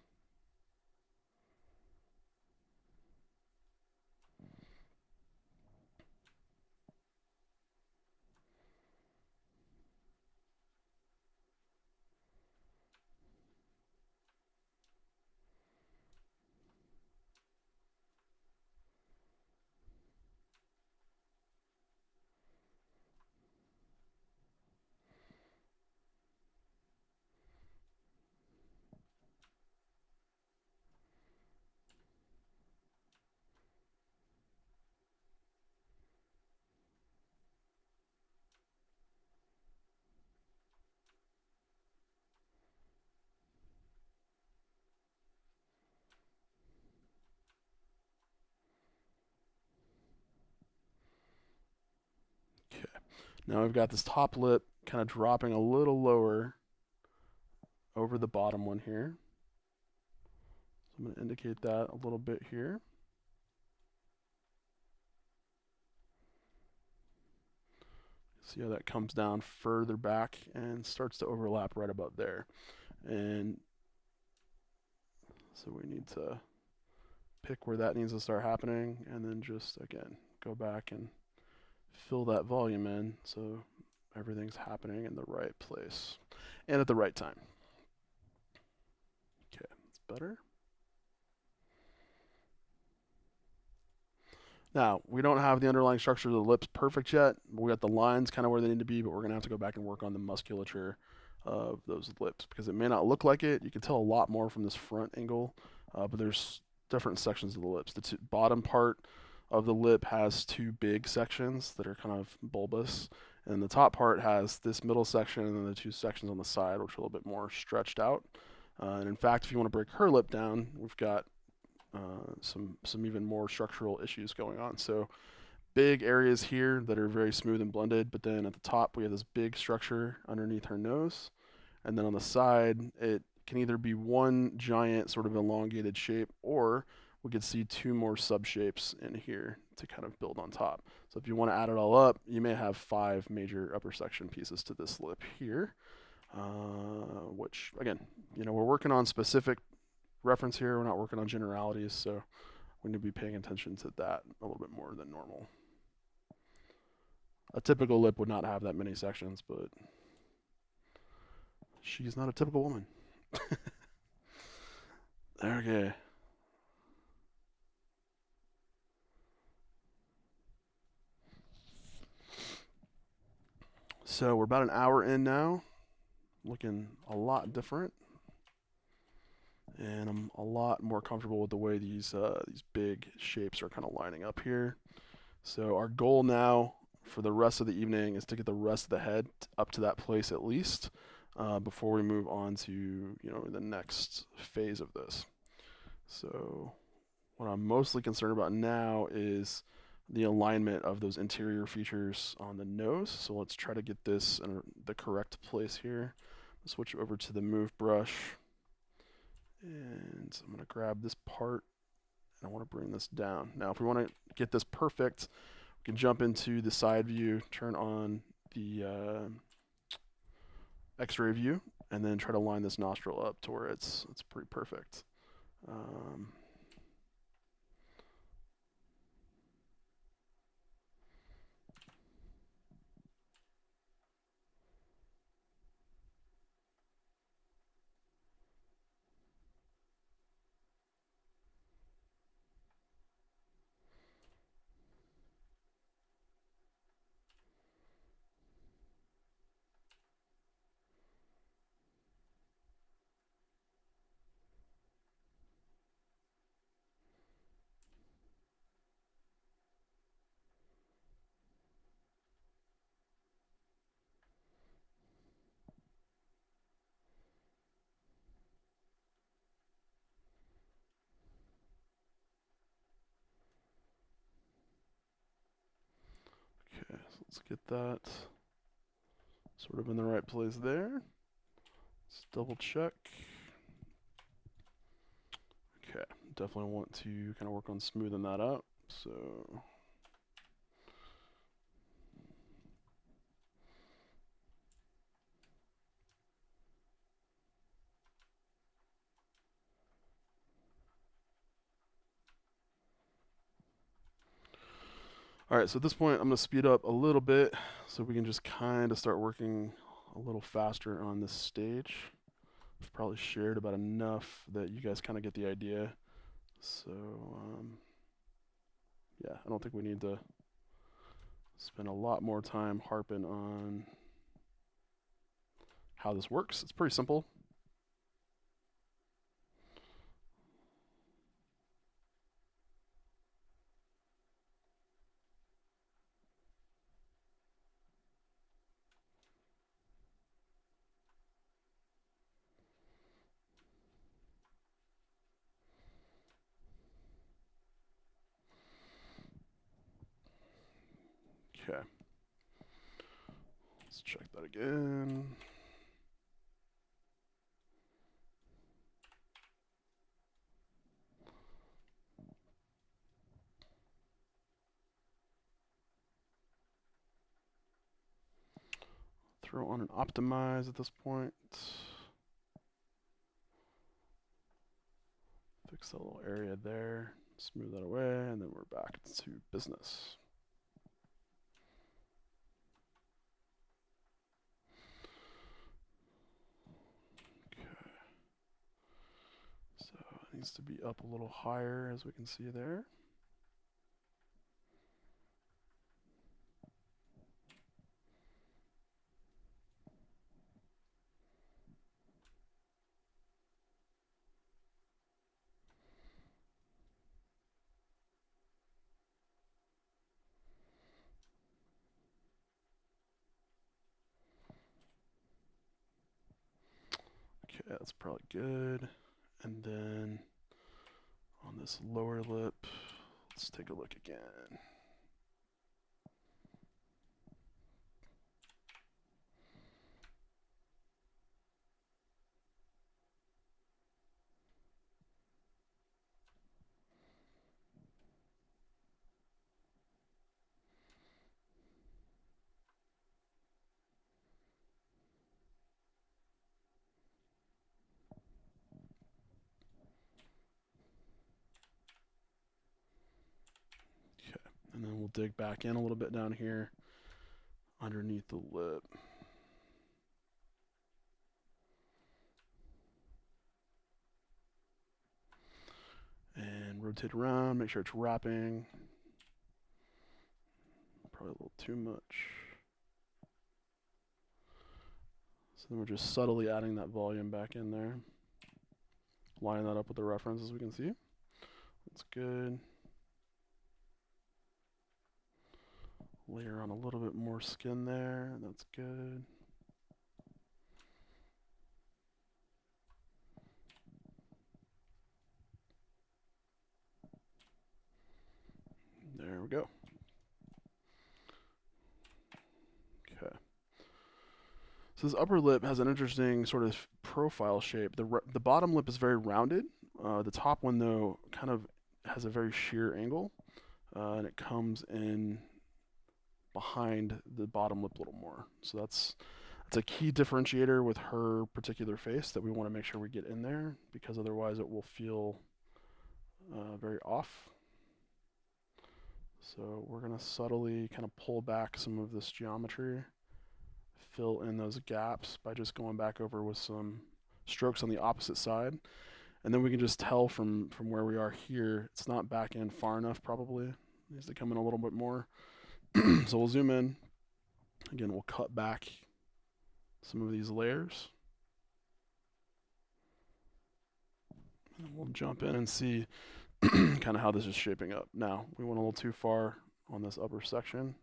[SPEAKER 1] Okay, now we've got this top lip kind of dropping a little lower over the bottom one here. So I'm going to indicate that a little bit here. See how that comes down further back and starts to overlap right about there. And so we need to pick where that needs to start happening and then just, again, go back and fill that volume in so everything's happening in the right place and at the right time. Okay, that's better. Now, we don't have the underlying structure of the lips perfect yet. We got the lines kind of where they need to be, but we're going to have to go back and work on the musculature of those lips because it may not look like it. You can tell a lot more from this front angle, but there's different sections of the lips. The bottom part of the lip has two big sections that are kind of bulbous, and the top part has this middle section and then the two sections on the side, which are a little bit more stretched out. And in fact, if you want to break her lip down, we've got some even more structural issues going on. So big areas here that are very smooth and blended, but then at the top we have this big structure underneath her nose, and then on the side it can either be one giant sort of elongated shape, or we could see two more subshapes in here to kind of build on top. So if you want to add it all up, you may have 5 major upper section pieces to this lip here, which again, we're working on specific reference here. We're not working on generalities, so we need to be paying attention to that a little bit more than normal. A typical lip would not have that many sections, but she's not a typical woman. Okay. So we're about an hour in now, looking a lot different, and I'm a lot more comfortable with the way these big shapes are kind of lining up here. So our goal now for the rest of the evening is to get the rest of the head up to that place at least, before we move on to the next phase of this. So what I'm mostly concerned about now is the alignment of those interior features on the nose. So let's try to get this in the correct place here. Switch over to the move brush, and I'm going to grab this part and I want to bring this down. Now if we want to get this perfect, we can jump into the side view, turn on the x-ray view, and then try to line this nostril up to where it's pretty perfect. Let's get that sort of in the right place there. Let's double check. Okay, definitely want to kind of work on smoothing that up. So all right, so at this point, I'm going to speed up a little bit so we can just kind of start working a little faster on this stage. I've probably shared about enough that you guys kind of get the idea. So, yeah, I don't think we need to spend a lot more time harping on how this works. It's pretty simple. Okay. Let's check that again. Throw on an optimize at this point. Fix that little area there. Smooth that away, and then we're back to business. So it needs to be up a little higher, as we can see there. Okay, that's probably good. And then on this lower lip, let's take a look again. Okay, and then we'll dig back in a little bit down here underneath the lip. And rotate around, make sure it's wrapping. Probably a little too much. So then we're just subtly adding that volume back in there. Line that up with the reference, as we can see. That's good. Layer on a little bit more skin there, that's good. There we go. Okay. So this upper lip has an interesting sort of profile shape. The bottom lip is very rounded. The top one, though, kind of has a very sheer angle, and it comes in behind the bottom lip a little more. So that's a key differentiator with her particular face that we want to make sure we get in there, because otherwise it will feel very off. So we're going to subtly kind of pull back some of this geometry, fill in those gaps by just going back over with some strokes on the opposite side. And then we can just tell from where we are here, it's not back in far enough probably. It needs to come in a little bit more. So we'll zoom in. Again, we'll cut back some of these layers. And we'll jump in and see kind of how this is shaping up. Now, we went a little too far on this upper section.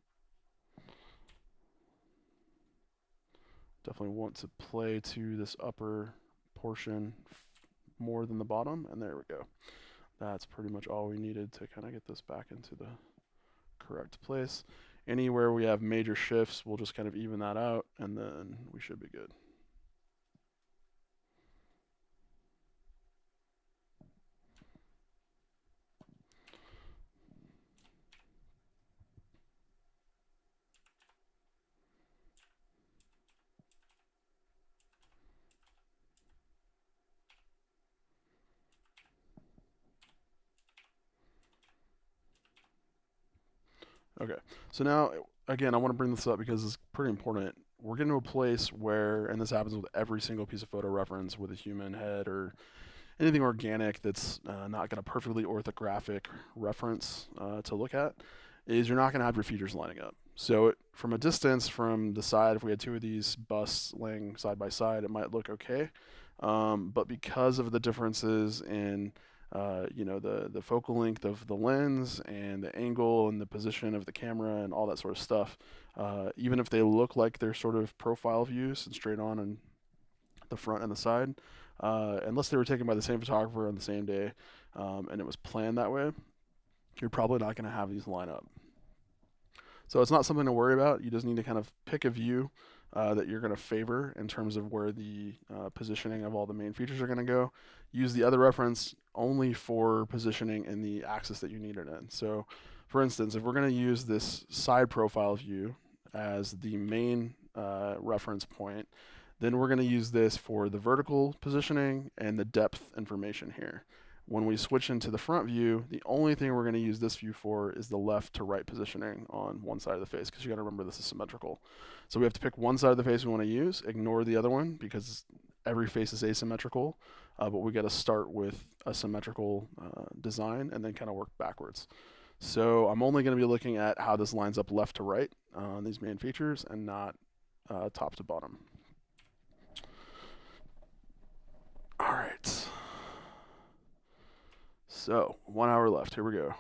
[SPEAKER 1] Definitely want to play to this upper portion more than the bottom, and there we go. That's pretty much all we needed to kind of get this back into the correct place. Anywhere we have major shifts, we'll just kind of even that out, and then we should be good. Okay, so now, again, I want to bring this up because it's pretty important. We're getting to a place where, and this happens with every single piece of photo reference with a human head or anything organic that's not got a perfectly orthographic reference to look at, is you're not going to have your features lining up. So from a distance, from the side, if we had two of these busts laying side by side, it might look okay. But because of the differences in the focal length of the lens and the angle and the position of the camera and all that sort of stuff, even if they look like they're sort of profile views and straight on and the front and the side, unless they were taken by the same photographer on the same day, and it was planned that way, you're probably not going to have these line up. So it's not something to worry about. You just need to kind of pick a view that you're going to favor in terms of where the positioning of all the main features are going to go. Use the other reference only for positioning in the axis that you need it in. So, for instance, if we're going to use this side profile view as the main reference point, then we're going to use this for the vertical positioning and the depth information here. When we switch into the front view, the only thing we're going to use this view for is the left to right positioning on one side of the face, because you got to remember this is symmetrical. So we have to pick one side of the face we want to use, ignore the other one because every face is asymmetrical, but we got to start with a symmetrical design and then kind of work backwards. So I'm only going to be looking at how this lines up left to right on these main features and not top to bottom. All right. So 1 hour left. Here we go.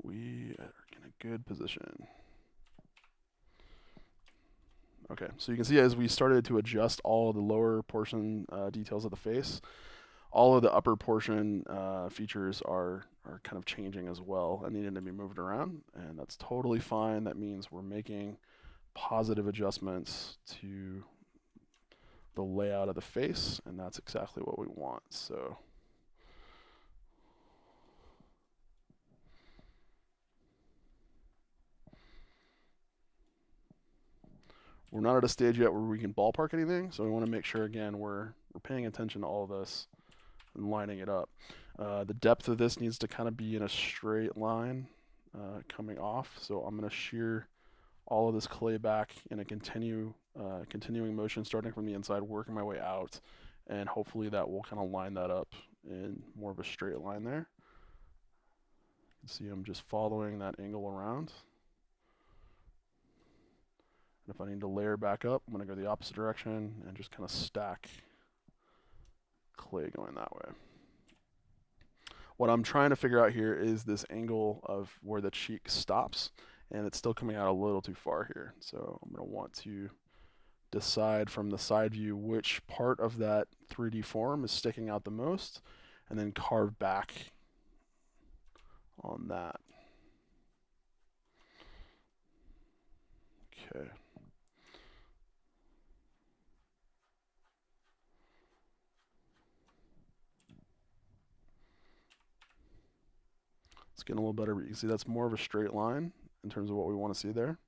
[SPEAKER 1] We are in a good position. Okay, so you can see as we started to adjust all the lower portion details of the face, all of the upper portion features are kind of changing as well and needing to be moved around, and that's totally fine. That means we're making positive adjustments to the layout of the face, and that's exactly what we want. So we're not at a stage yet where we can ballpark anything, so we want to make sure, again, we're paying attention to all of this and lining it up. The depth of this needs to kind of be in a straight line coming off, so I'm going to shear all of this clay back in a continuing motion, starting from the inside, working my way out, and hopefully that will kind of line that up in more of a straight line there. You can see I'm just following that angle around. And if I need to layer back up, I'm going to go the opposite direction and just kind of stack clay going that way. What I'm trying to figure out here is this angle of where the cheek stops, and it's still coming out a little too far here. So I'm going to want to decide from the side view which part of that 3D form is sticking out the most, and then carve back on that. Okay. It's getting a little better, but you can see that's more of a straight line in terms of what we want to see there.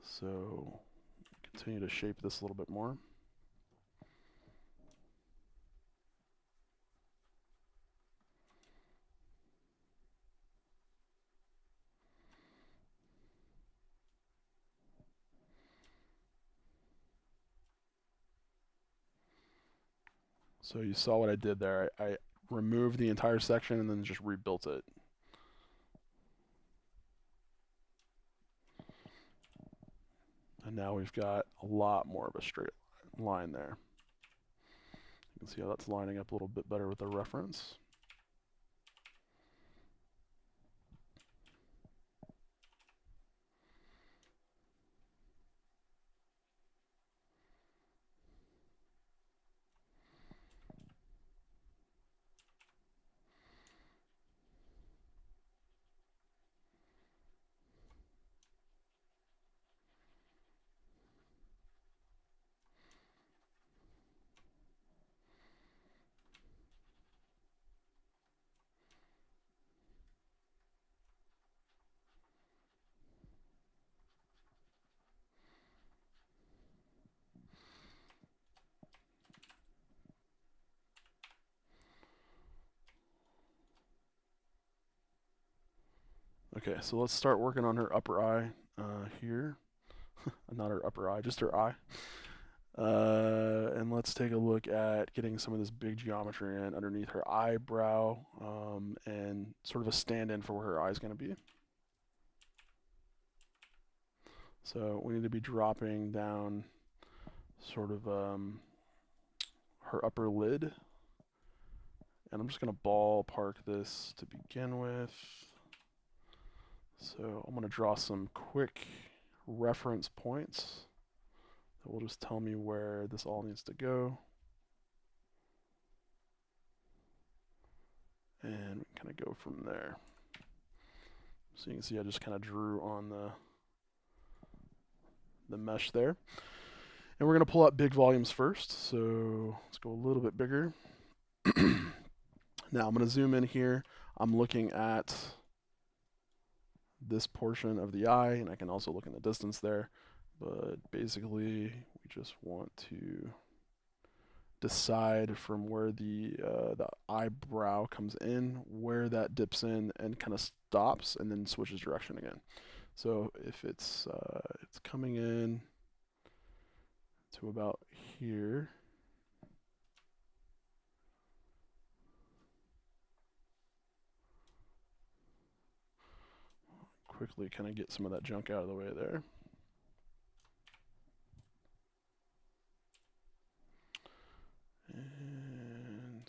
[SPEAKER 1] So continue to shape this a little bit more. So you saw what I did there. I removed the entire section and then just rebuilt it. And now we've got a lot more of a straight line there. You can see how that's lining up a little bit better with the reference. Okay, so let's start working on her upper eye here. Not her upper eye, just her eye. And let's take a look at getting some of this big geometry in underneath her eyebrow and sort of a stand-in for where her eye is going to be. So we need to be dropping down sort of her upper lid. And I'm just going to ballpark this to begin with. So I'm going to draw some quick reference points that will just tell me where this all needs to go. And we can kind of go from there. So you can see I just kind of drew on the mesh there. And we're going to pull out big volumes first. So let's go a little bit bigger. Now I'm going to zoom in here. I'm looking at this portion of the eye, and I can also look in the distance there. But basically, we just want to decide from where the eyebrow comes in, where that dips in and kind of stops, and then switches direction again. So if it's coming in to about here, quickly kind of get some of that junk out of the way there. And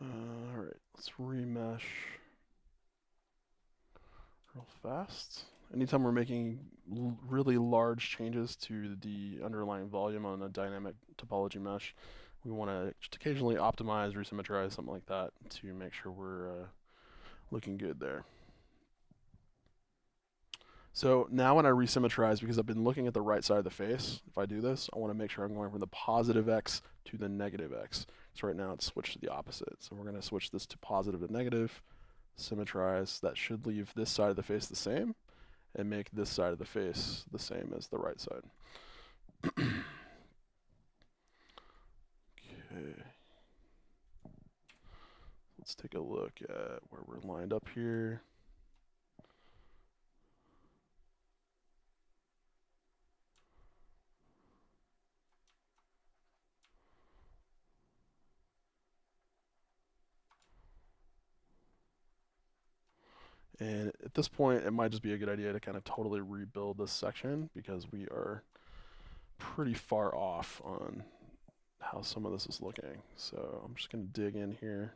[SPEAKER 1] all right, let's remesh real fast. Anytime we're making really large changes to the underlying volume on a dynamic topology mesh, we want to just occasionally optimize, resymmetrize, something like that to make sure we're looking good there. So now when I resymmetrize, because I've been looking at the right side of the face, if I do this, I want to make sure I'm going from the positive x to the negative x. So right now it's switched to the opposite. So we're going to switch this to positive to negative, symmetrize. That should leave this side of the face the same and make this side of the face the same as the right side. Okay. Let's take a look at where we're lined up here. And at this point, it might just be a good idea to kind of totally rebuild this section because we are pretty far off on how some of this is looking. So I'm just going to dig in here.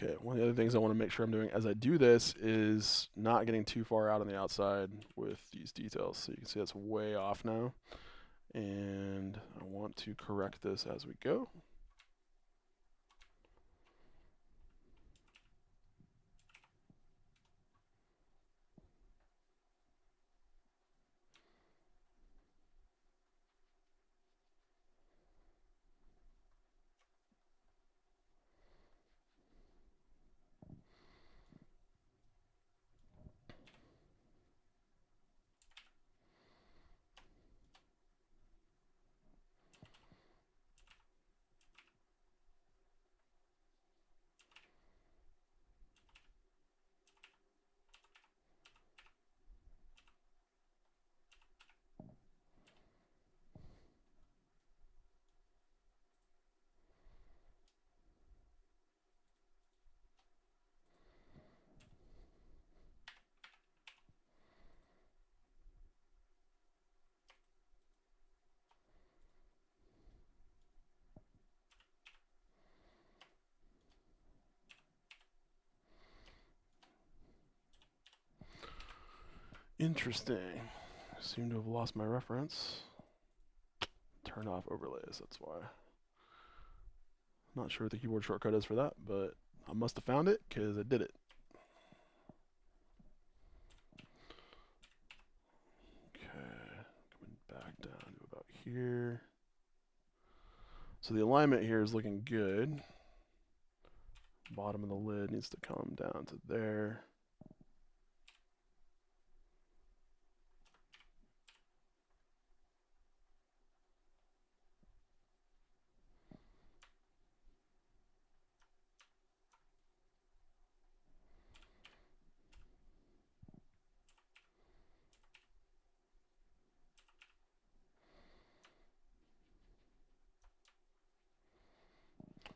[SPEAKER 1] Okay, one of the other things I want to make sure I'm doing as I do this is not getting too far out on the outside with these details. So you can see that's way off now. And I want to correct this as we go. Interesting. I seem to have lost my reference. Turn off overlays, that's why. Not sure what the keyboard shortcut is for that, but I must have found it because I did it. Okay, coming back down to about here. So the alignment here is looking good. Bottom of the lid needs to come down to there.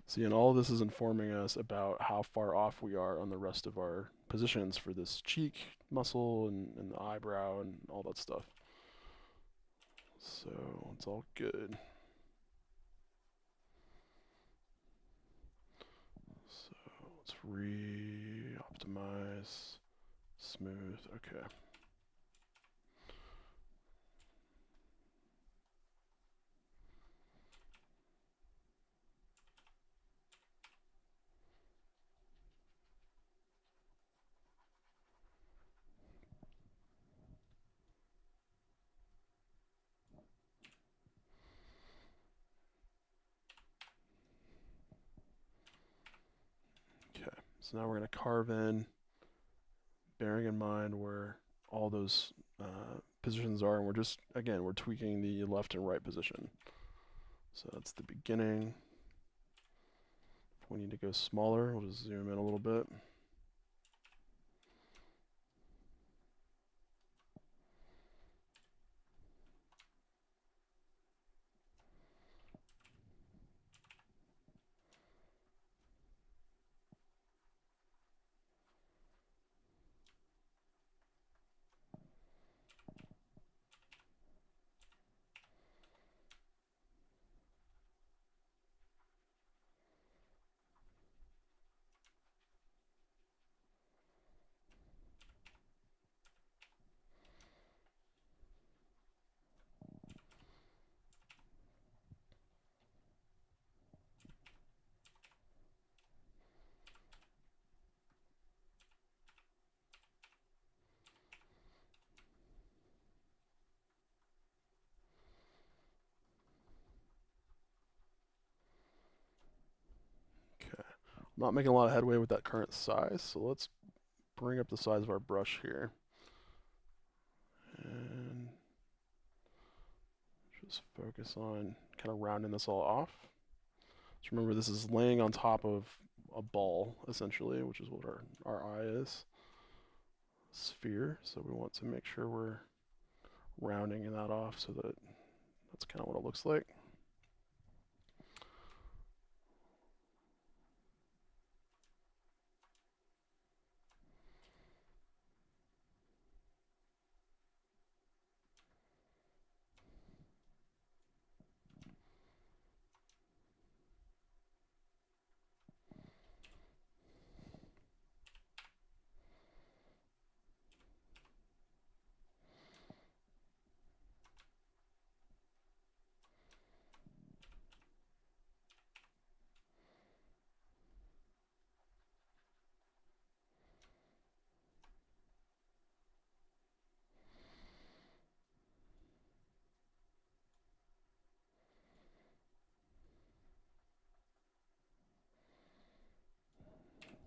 [SPEAKER 1] See, and all this is informing us about how far off we are on the rest of our positions for this cheek muscle and the eyebrow and all that stuff. So it's all good. So let's re-optimize, smooth, okay. Okay, so now we're going to carve in, bearing in mind where all those positions are, and we're just, again, we're tweaking the left and right position. So that's the beginning. If we need to go smaller, we'll just zoom in a little bit. I'm not making a lot of headway with that current size, so let's bring up the size of our brush here. And just focus on kind of rounding this all off. Just remember this is laying on top of a ball, essentially, which is what our eye is. Sphere, so we want to make sure we're rounding that off so that that's kind of what it looks like.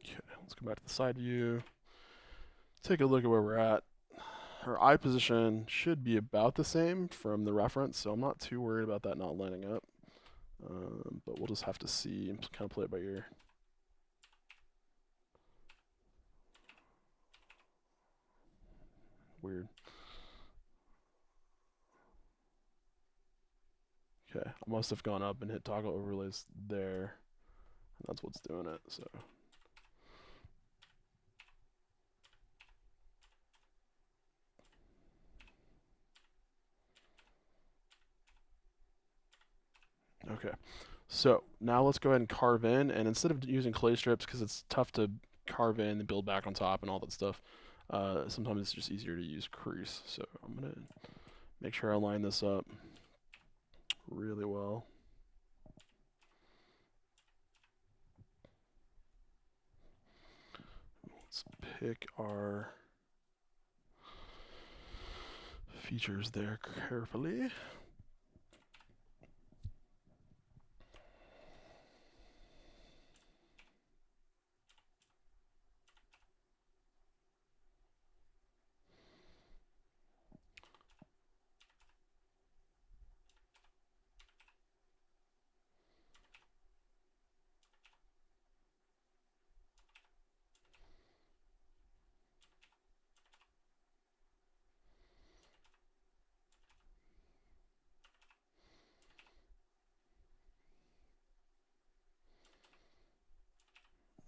[SPEAKER 1] Okay, let's go back to the side view. Take a look at where we're at. Our eye position should be about the same from the reference, so I'm not too worried about that not lining up. But we'll just have to see and kind of play it by ear. Weird. Okay, I must have gone up and hit toggle overlays there. And that's what's doing it, so. Okay, so now let's go ahead and carve in, and instead of using clay strips, because it's tough to carve in and build back on top and all that stuff, Sometimes it's just easier to use crease. So I'm going to make sure I line this up really well. Let's pick our features there carefully.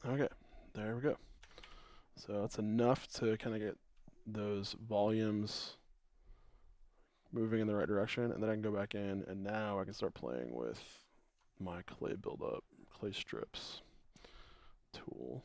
[SPEAKER 1] Okay, there we go. So that's enough to kind of get those volumes moving in the right direction, and then I can go back in, and now I can start playing with my clay buildup, clay strips tool.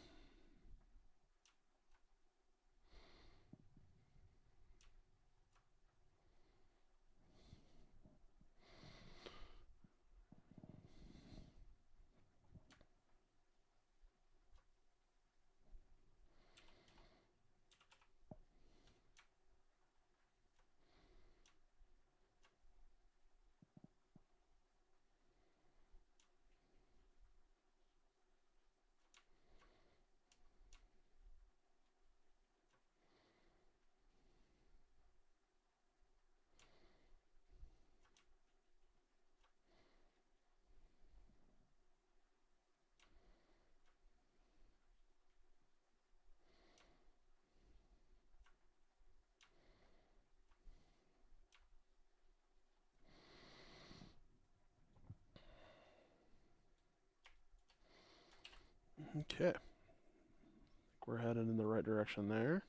[SPEAKER 1] Okay, we're headed in the right direction there.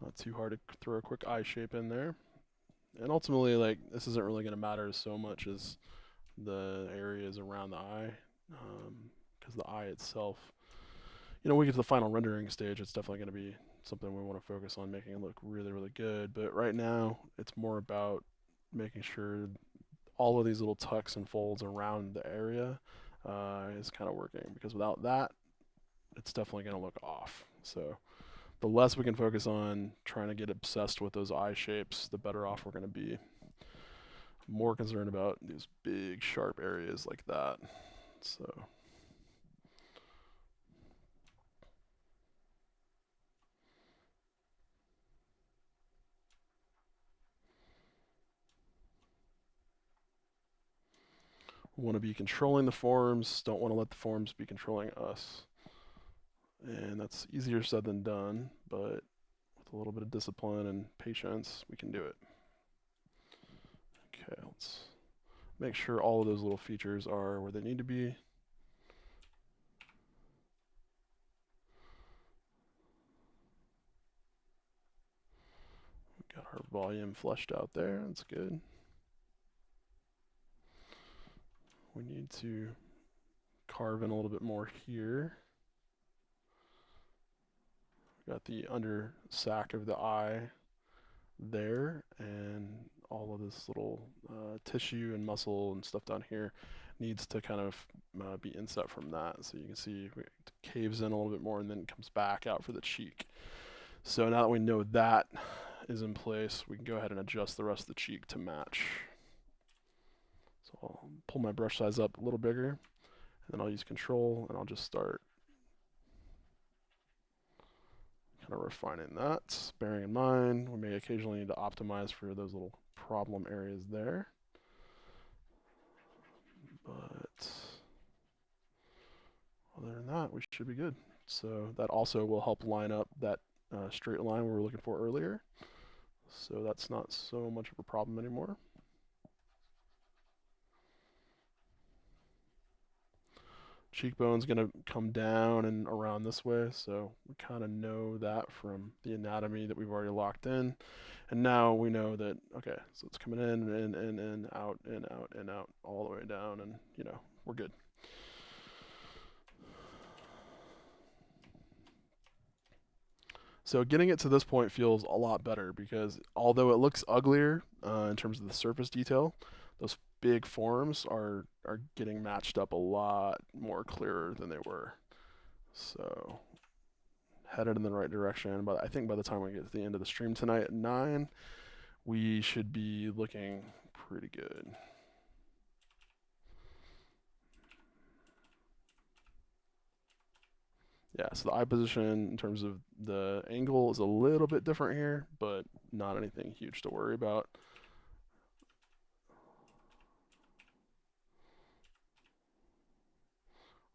[SPEAKER 1] Not too hard to throw a quick eye shape in there. And ultimately, like, this isn't really going to matter so much as the areas around the eye, because the eye itself, when we get to the final rendering stage, it's definitely going to be something we want to focus on making it look really, really good. But right now, it's more about making sure all of these little tucks and folds around the area is kind of working, because without that, it's definitely going to look off. So the less we can focus on trying to get obsessed with those eye shapes, the better off we're going to be. I'm more concerned about these big, sharp areas like that. So we want to be controlling the forms, don't want to let the forms be controlling us. And that's easier said than done, but with a little bit of discipline and patience, we can do it. Okay, let's make sure all of those little features are where they need to be. Got our volume fleshed out there, that's good. We need to carve in a little bit more here. Got the under sac of the eye there, and all of this little tissue and muscle and stuff down here needs to kind of be inset from that. So you can see it caves in a little bit more and then comes back out for the cheek. So now that we know that is in place, we can go ahead and adjust the rest of the cheek to match. So I'll pull my brush size up a little bigger, and then I'll use control, and I'll just start kind of refining that, bearing in mind we may occasionally need to optimize for those little problem areas there. But other than that, we should be good. So that also will help line up that straight line we were looking for earlier. So that's not so much of a problem anymore. Cheekbone's gonna come down and around this way, so we kind of know that from the anatomy that we've already locked in. And now we know that, okay, so it's coming in, out, in, out, in, out, all the way down, and, you know, we're good. So getting it to this point feels a lot better because although it looks uglier in terms of the surface detail, those big forms are getting matched up a lot more clearer than they were. So headed in the right direction, but I think by the time we get to the end of the stream tonight at 9, we should be looking pretty good. Yeah, so the eye position in terms of the angle is a little bit different here, but not anything huge to worry about.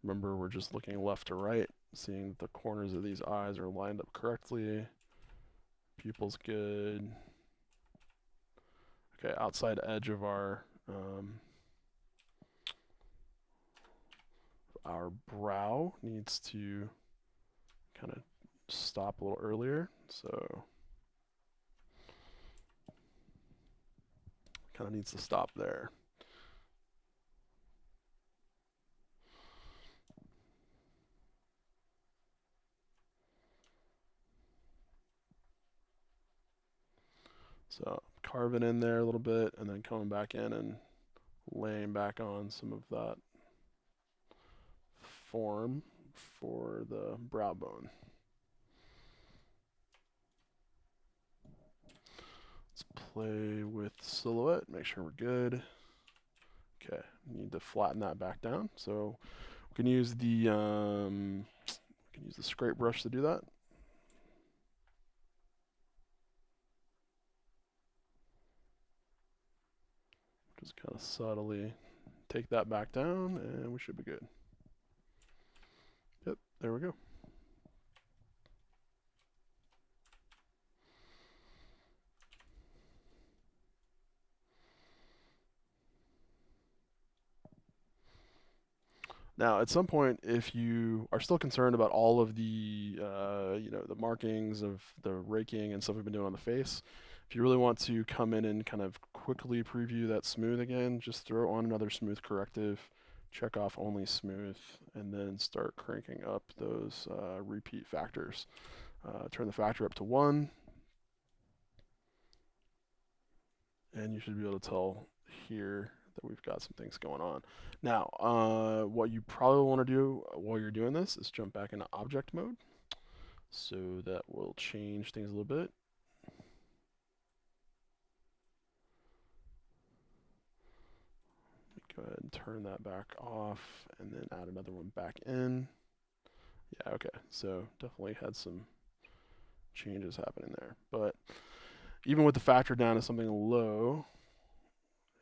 [SPEAKER 1] Remember, we're just looking left to right, seeing that the corners of these eyes are lined up correctly. Pupil's good. Okay, outside edge of our brow needs to kind of stop a little earlier, so kind of needs to stop there. So carve it in there a little bit, and then coming back in and laying back on some of that form for the brow bone. Let's play with silhouette, make sure we're good. Okay, need to flatten that back down. So we can use the scrape brush to do that. Just kind of subtly take that back down, and we should be good. Yep, there we go. Now, at some point, if you are still concerned about all of the, the markings of the raking and stuff we've been doing on the face, if you really want to come in and kind of quickly preview that smooth again, just throw on another smooth corrective, check off only smooth, and then start cranking up those repeat factors. Turn the factor up to 1, and you should be able to tell here that we've got some things going on. Now, what you probably want to do while you're doing this is jump back into object mode. So that will change things a little bit. Go ahead and turn that back off and then add another one back in. Yeah, okay, so definitely had some changes happening there. But even with the factor down to something low,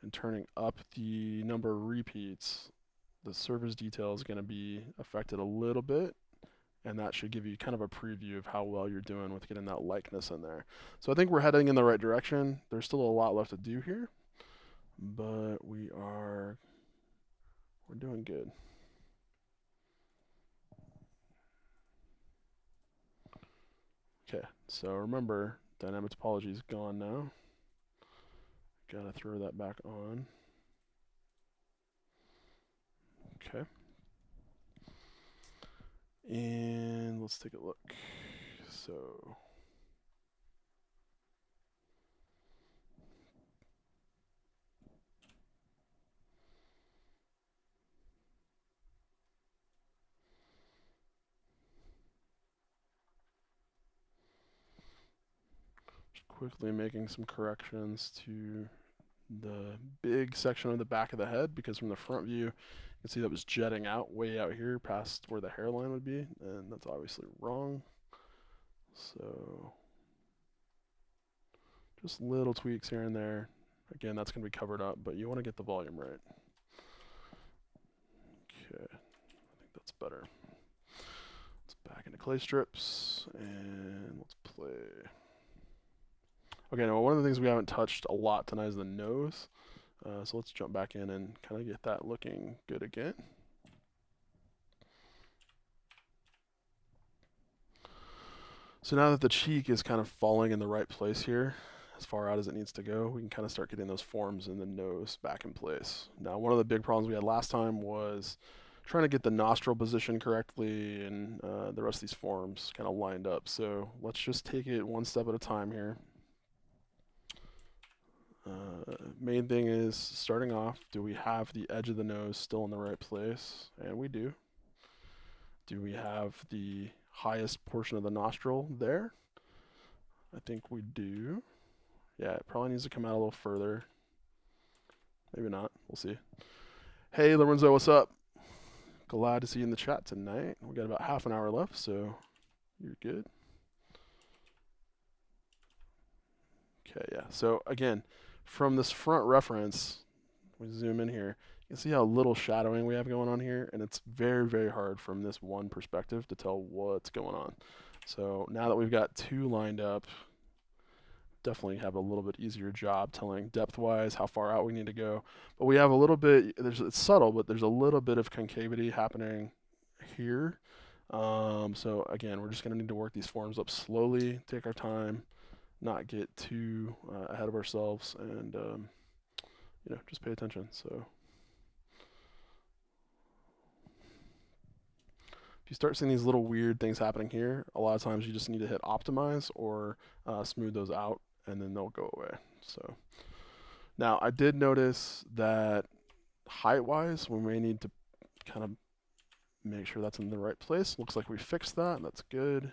[SPEAKER 1] and turning up the number of repeats, the surface detail is going to be affected a little bit, and that should give you kind of a preview of how well you're doing with getting that likeness in there. So I think we're heading in the right direction. There's still a lot left to do here, but we're doing good. Okay, so remember, dynamic topology is gone now. Gotta throw that back on. Okay. And let's take a look. So just quickly making some corrections to the big section of the back of the head, because from the front view you can see that was jetting out way out here past where the hairline would be, and that's obviously wrong. So just little tweaks here and there. Again, that's going to be covered up, but you want to get the volume right. Okay, I think that's better. Let's back into clay strips and let's play. Okay, now one of the things we haven't touched a lot tonight is the nose. So let's jump back in and kind of get that looking good again. So now that the cheek is kind of falling in the right place here, as far out as it needs to go, we can kind of start getting those forms in the nose back in place. Now, one of the big problems we had last time was trying to get the nostril position correctly and the rest of these forms kind of lined up. So let's just take it one step at a time here. Main thing is, starting off, do we have the edge of the nose still in the right place? And we do. Do we have the highest portion of the nostril there? I think we do. Yeah, it probably needs to come out a little further. Maybe not. We'll see. Hey, Lorenzo, what's up? Glad to see you in the chat tonight. We got about half an hour left, so you're good. Okay, yeah. So again, from this front reference, we zoom in here, you can see how little shadowing we have going on here, and it's very, very hard from this one perspective to tell what's going on. So now that we've got two lined up, definitely have a little bit easier job telling depth-wise how far out we need to go. But we have a little bit, it's subtle, but there's a little bit of concavity happening here. So again, we're just going to need to work these forms up slowly, take our time, not get too ahead of ourselves, and just pay attention. So if you start seeing these little weird things happening here, a lot of times you just need to hit optimize or smooth those out, and then they'll go away. So now I did notice that height-wise, we may need to kind of make sure that's in the right place. Looks like we fixed that. That's good.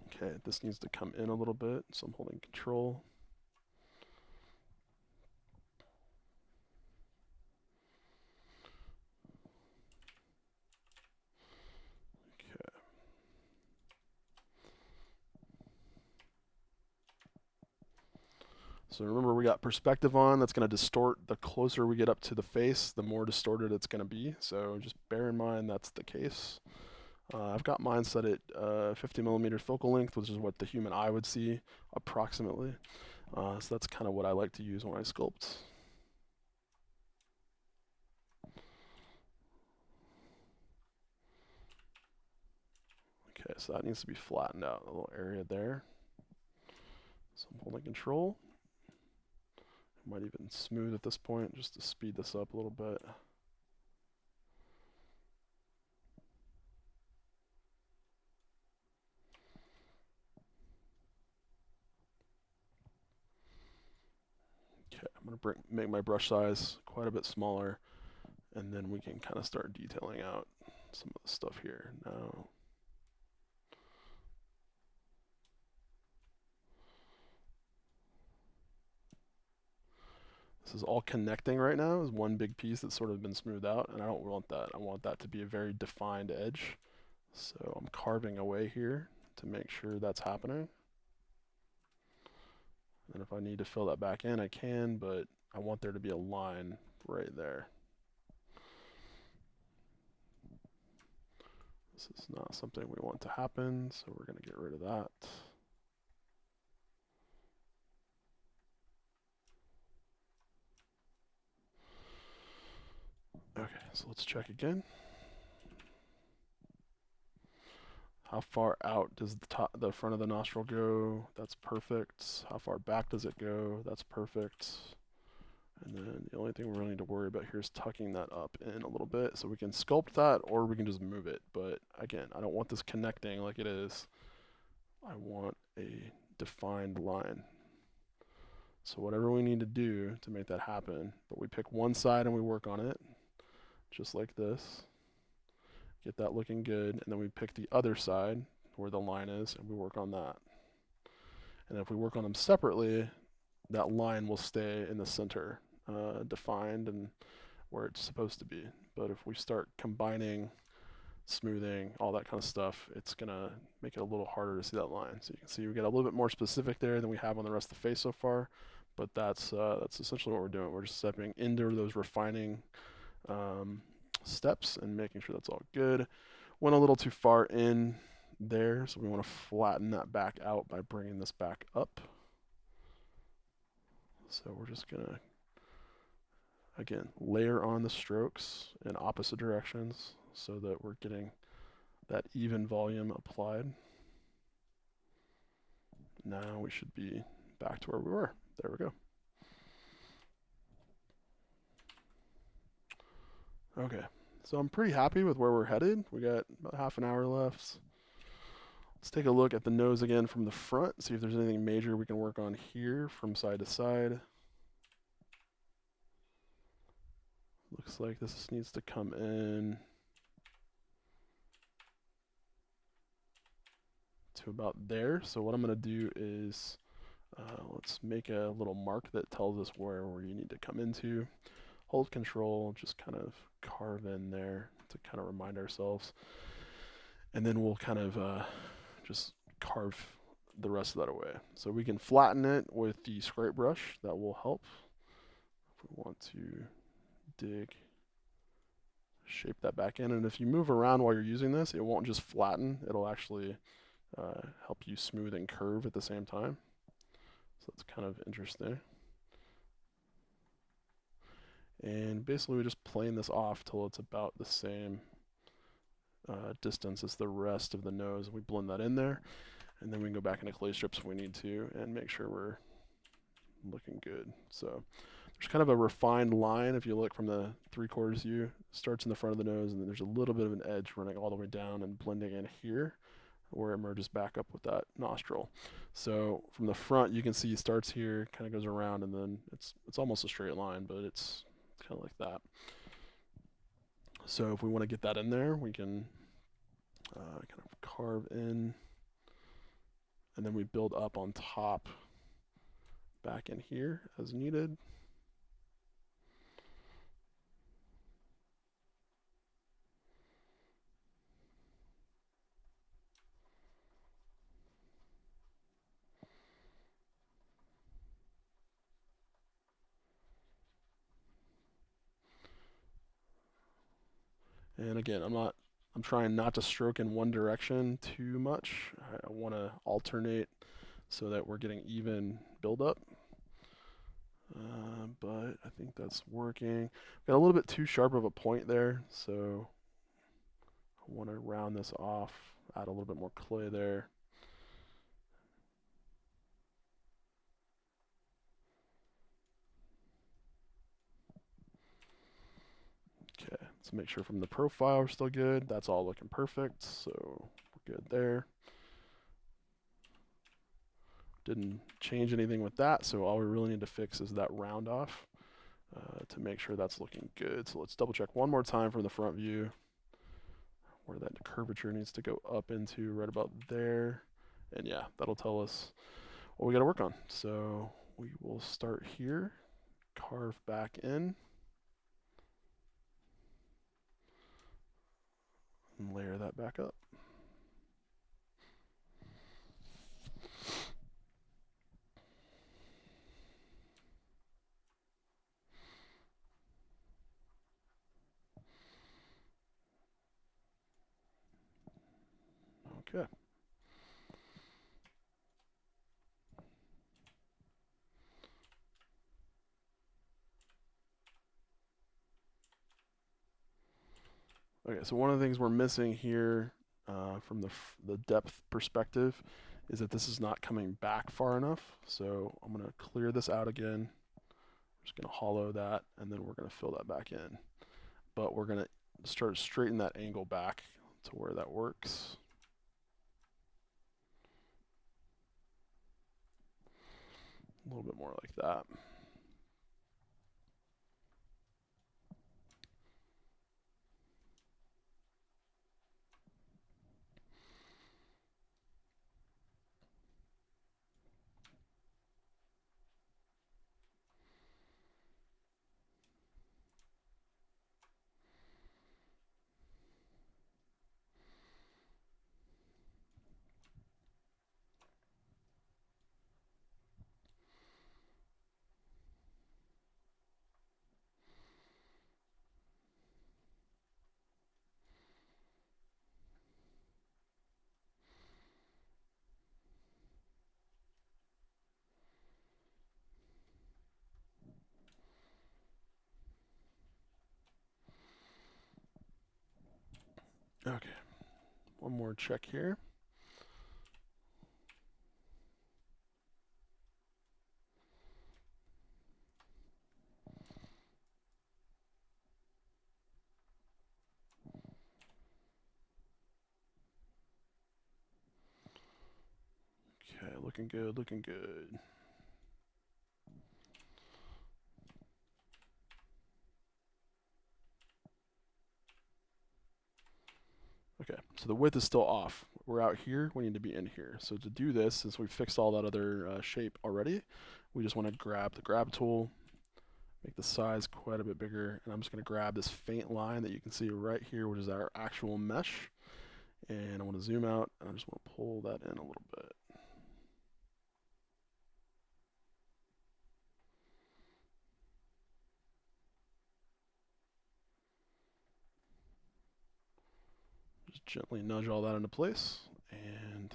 [SPEAKER 1] Okay, this needs to come in a little bit, so I'm holding control. So remember, we got perspective on. That's going to distort. The closer we get up to the face, the more distorted it's going to be. So just bear in mind that's the case. I've got mine set at 50 millimeter focal length, which is what the human eye would see approximately. So that's kind of what I like to use when I sculpt. Okay, so that needs to be flattened out, a little area there. So I'm holding control. Might even smooth at this point just to speed this up a little bit. Okay, I'm going to make my brush size quite a bit smaller, and then we can kind of start detailing out some of the stuff here. Now, this is all connecting right now is one big piece that's sort of been smoothed out, and I don't want that. I want that to be a very defined edge. So I'm carving away here to make sure that's happening. And if I need to fill that back in, I can, but I want there to be a line right there. This is not something we want to happen, so we're going to get rid of that. Okay, so let's check again. How far out does the front of the nostril go? That's perfect. How far back does it go? That's perfect. And then the only thing we really need to worry about here is tucking that up in a little bit. So we can sculpt that or we can just move it. But again, I don't want this connecting like it is. I want a defined line. So whatever we need to do to make that happen, but we pick one side and we work on it, just like this. Get that looking good, and then we pick the other side where the line is and we work on that. And if we work on them separately, that line will stay in the center, defined and where it's supposed to be. But if we start combining, smoothing, all that kind of stuff, it's gonna make it a little harder to see that line. So you can see we get a little bit more specific there than we have on the rest of the face so far, but that's essentially what we're doing. We're just stepping into those refining steps and making sure that's all good. Went a little too far in there, so we want to flatten that back out by bringing this back up. So we're just gonna, again, layer on the strokes in opposite directions so that we're getting that even volume applied. Now we should be back to where we were. There we go. Okay, so I'm pretty happy with where we're headed. We got about half an hour left. Let's take a look at the nose again from the front, see if there's anything major we can work on here from side to side. Looks like this needs to come in to about there. So what I'm going to do is let's make a little mark that tells us where you need to come into. Hold control, just kind of carve in there to kind of remind ourselves. And then we'll kind of just carve the rest of that away. So we can flatten it with the scrape brush. That will help. If we want to dig, shape that back in. And if you move around while you're using this, it won't just flatten. It'll actually help you smooth and curve at the same time. So that's kind of interesting. And basically we just plane this off till it's about the same distance as the rest of the nose. We blend that in there, and then we can go back into clay strips if we need to and make sure we're looking good. So there's kind of a refined line if you look from the 3/4 view. Starts in the front of the nose, and then there's a little bit of an edge running all the way down and blending in here where it merges back up with that nostril. So from the front you can see it starts here, kind of goes around, and then it's almost a straight line, but it's kind of like that. So if we want to get that in there, we can kind of carve in, and then we build up on top back in here as needed. And again, I'm trying not to stroke in one direction too much. I want to alternate so that we're getting even buildup. But I think that's working. Got a little bit too sharp of a point there, so I want to round this off, add a little bit more clay there. Okay, let's make sure from the profile we're still good. That's all looking perfect, so we're good there. Didn't change anything with that, so all we really need to fix is that round off to make sure that's looking good. So let's double check one more time from the front view where that curvature needs to go up into right about there. And yeah, that'll tell us what we got to work on. So we will start here, carve back in, and layer that back up. Okay. Okay, so one of the things we're missing here from the depth perspective is that this is not coming back far enough. So I'm going to clear this out again. I'm just going to hollow that, and then we're going to fill that back in. But we're going to start straighten that angle back to where that works. A little bit more like that. Okay, one more check here. Okay, looking good, looking good. Okay, so the width is still off. We're out here, we need to be in here. So to do this, since we fixed all that other shape already, we just want to grab the grab tool, make the size quite a bit bigger, and I'm just going to grab this faint line that you can see right here, which is our actual mesh, and I want to zoom out, and I just want to pull that in a little bit. Just gently nudge all that into place, and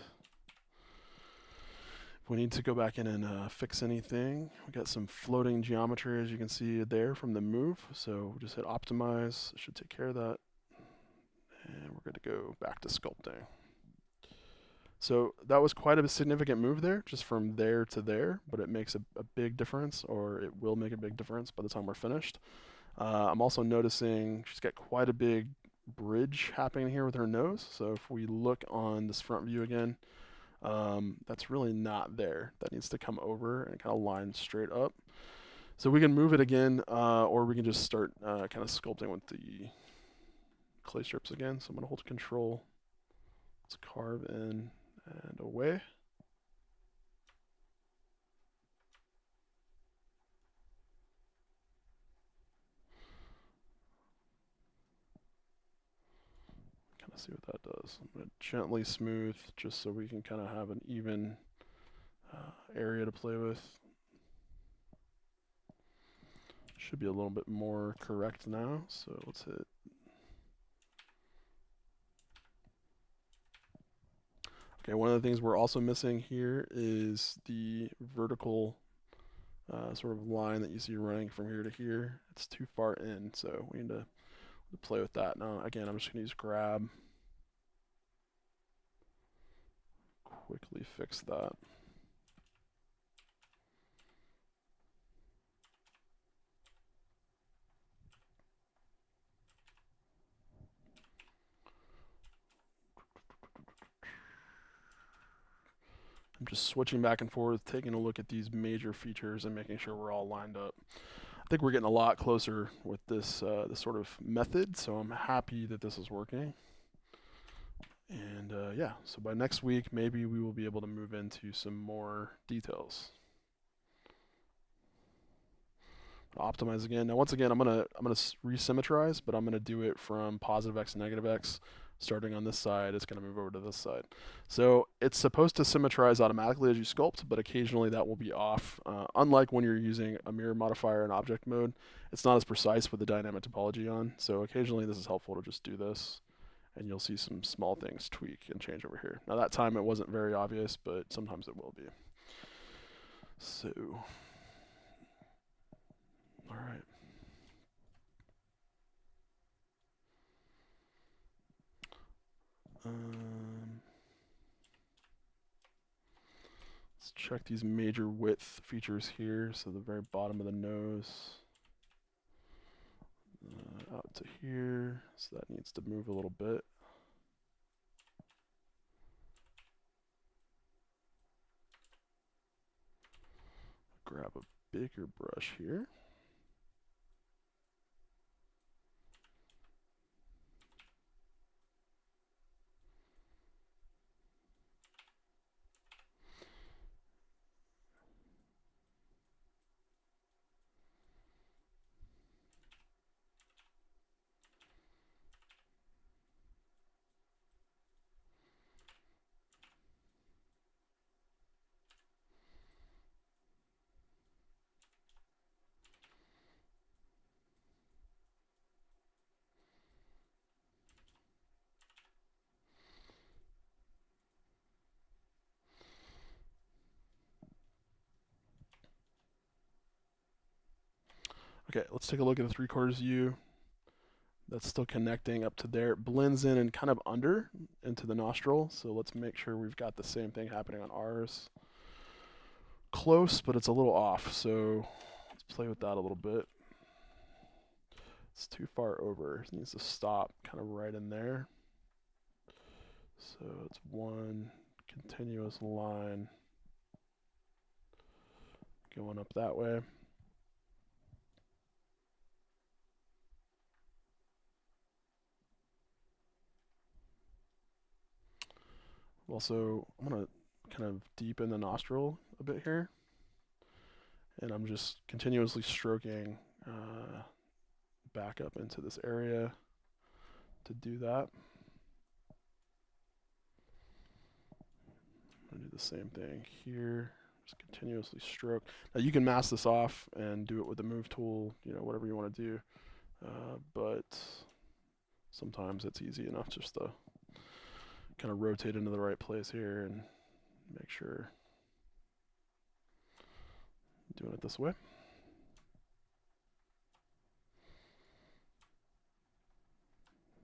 [SPEAKER 1] if we need to go back in and fix anything, we got some floating geometry, as you can see there from the move, so just hit optimize, it should take care of that, and we're good to go back to sculpting. So that was quite a significant move there, just from there to there, but it makes a big difference, or it will make a big difference by the time we're finished. I'm also noticing she's got quite a big bridge happening here with her nose. So if we look on this front view again, that's really not there. That needs to come over and kind of line straight up. So we can move it again, or we can just start kind of sculpting with the clay strips again. So I'm going to hold Control. Let's carve in and away. Kind of see what that does. I'm going to gently smooth just so we can kind of have an even area to play with. Should be a little bit more correct now, so let's hit. Okay, one of the things we're also missing here is the vertical sort of line that you see running from here to here. It's too far in, so we need to play with that. Now, again, I'm just going to use grab. Quickly fix that. I'm just switching back and forth, taking a look at these major features and making sure we're all lined up. I think we're getting a lot closer with this, this sort of method, so I'm happy that this is working. And yeah, so by next week, maybe we will be able to move into some more details. Optimize again. Now, once again, I'm gonna resymmetrize, but I'm gonna do it from positive x, negative x. Starting on this side, it's gonna move over to this side. So it's supposed to symmetrize automatically as you sculpt, but occasionally that will be off. Unlike when you're using a mirror modifier in object mode, it's not as precise with the dynamic topology on. So occasionally this is helpful to just do this, and you'll see some small things tweak and change over here. Now that time it wasn't very obvious, but sometimes it will be. So, all right. Let's check these major width features here. So the very bottom of the nose out to here. So that needs to move a little bit. Grab a bigger brush here. Okay, let's take a look at the 3/4 view. That's still connecting up to there. It blends in and kind of under into the nostril. So let's make sure we've got the same thing happening on ours. Close, but it's a little off. So let's play with that a little bit. It's too far over. It needs to stop kind of right in there. So it's one continuous line going up that way. Also, I'm going to kind of deepen the nostril a bit here. And I'm just continuously stroking back up into this area to do that. I'm going to do the same thing here. Just continuously stroke. Now you can mask this off and do it with the move tool, whatever you want to do. But sometimes it's easy enough just to kind of rotate into the right place here and make sure I'm doing it this way.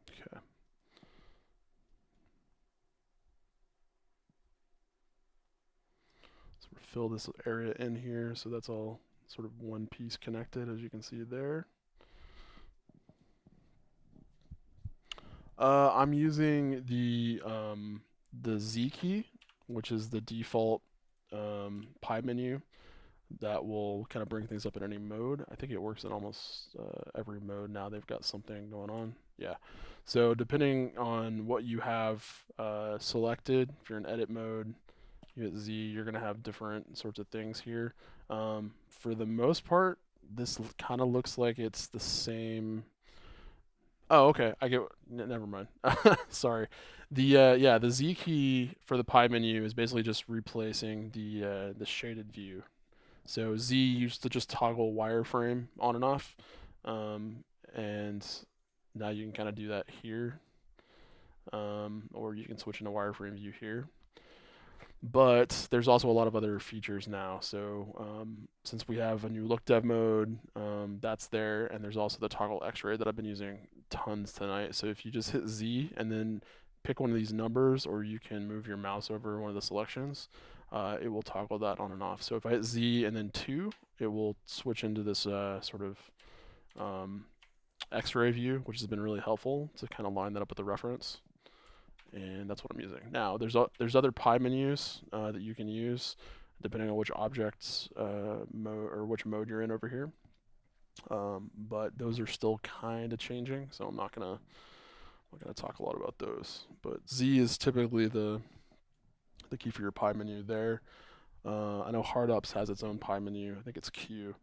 [SPEAKER 1] Okay. So we'll fill this area in here so that's all sort of one piece connected, as you can see there. I'm using the Z key, which is the default pie menu that will kind of bring things up in any mode. I think it works in almost every mode now. They've got something going on. Yeah. So depending on what you have selected, if you're in edit mode, you hit Z, you're going to have different sorts of things here. For the most part, this kind of looks like it's the same. Oh, okay. I get. Never mind. Sorry. The Z key for the pie menu is basically just replacing the shaded view. So Z used to just toggle wireframe on and off, and now you can kind of do that here, or you can switch into wireframe view here. But there's also a lot of other features now. So since we have a new look dev mode, that's there, and there's also the toggle X-ray that I've been using tons tonight. So if you just hit Z and then pick one of these numbers, or you can move your mouse over one of the selections, it will toggle that on and off. So if I hit Z and then 2, it will switch into this sort of X-ray view, which has been really helpful to kind of line that up with the reference. And that's what I'm using. Now, there's other pie menus that you can use depending on which objects mode or which mode you're in over here. But those are still kind of changing, so I'm not gonna talk a lot about those. But Z is typically the key for your pie menu there. I know Hard Ups has its own pie menu. I think it's Q.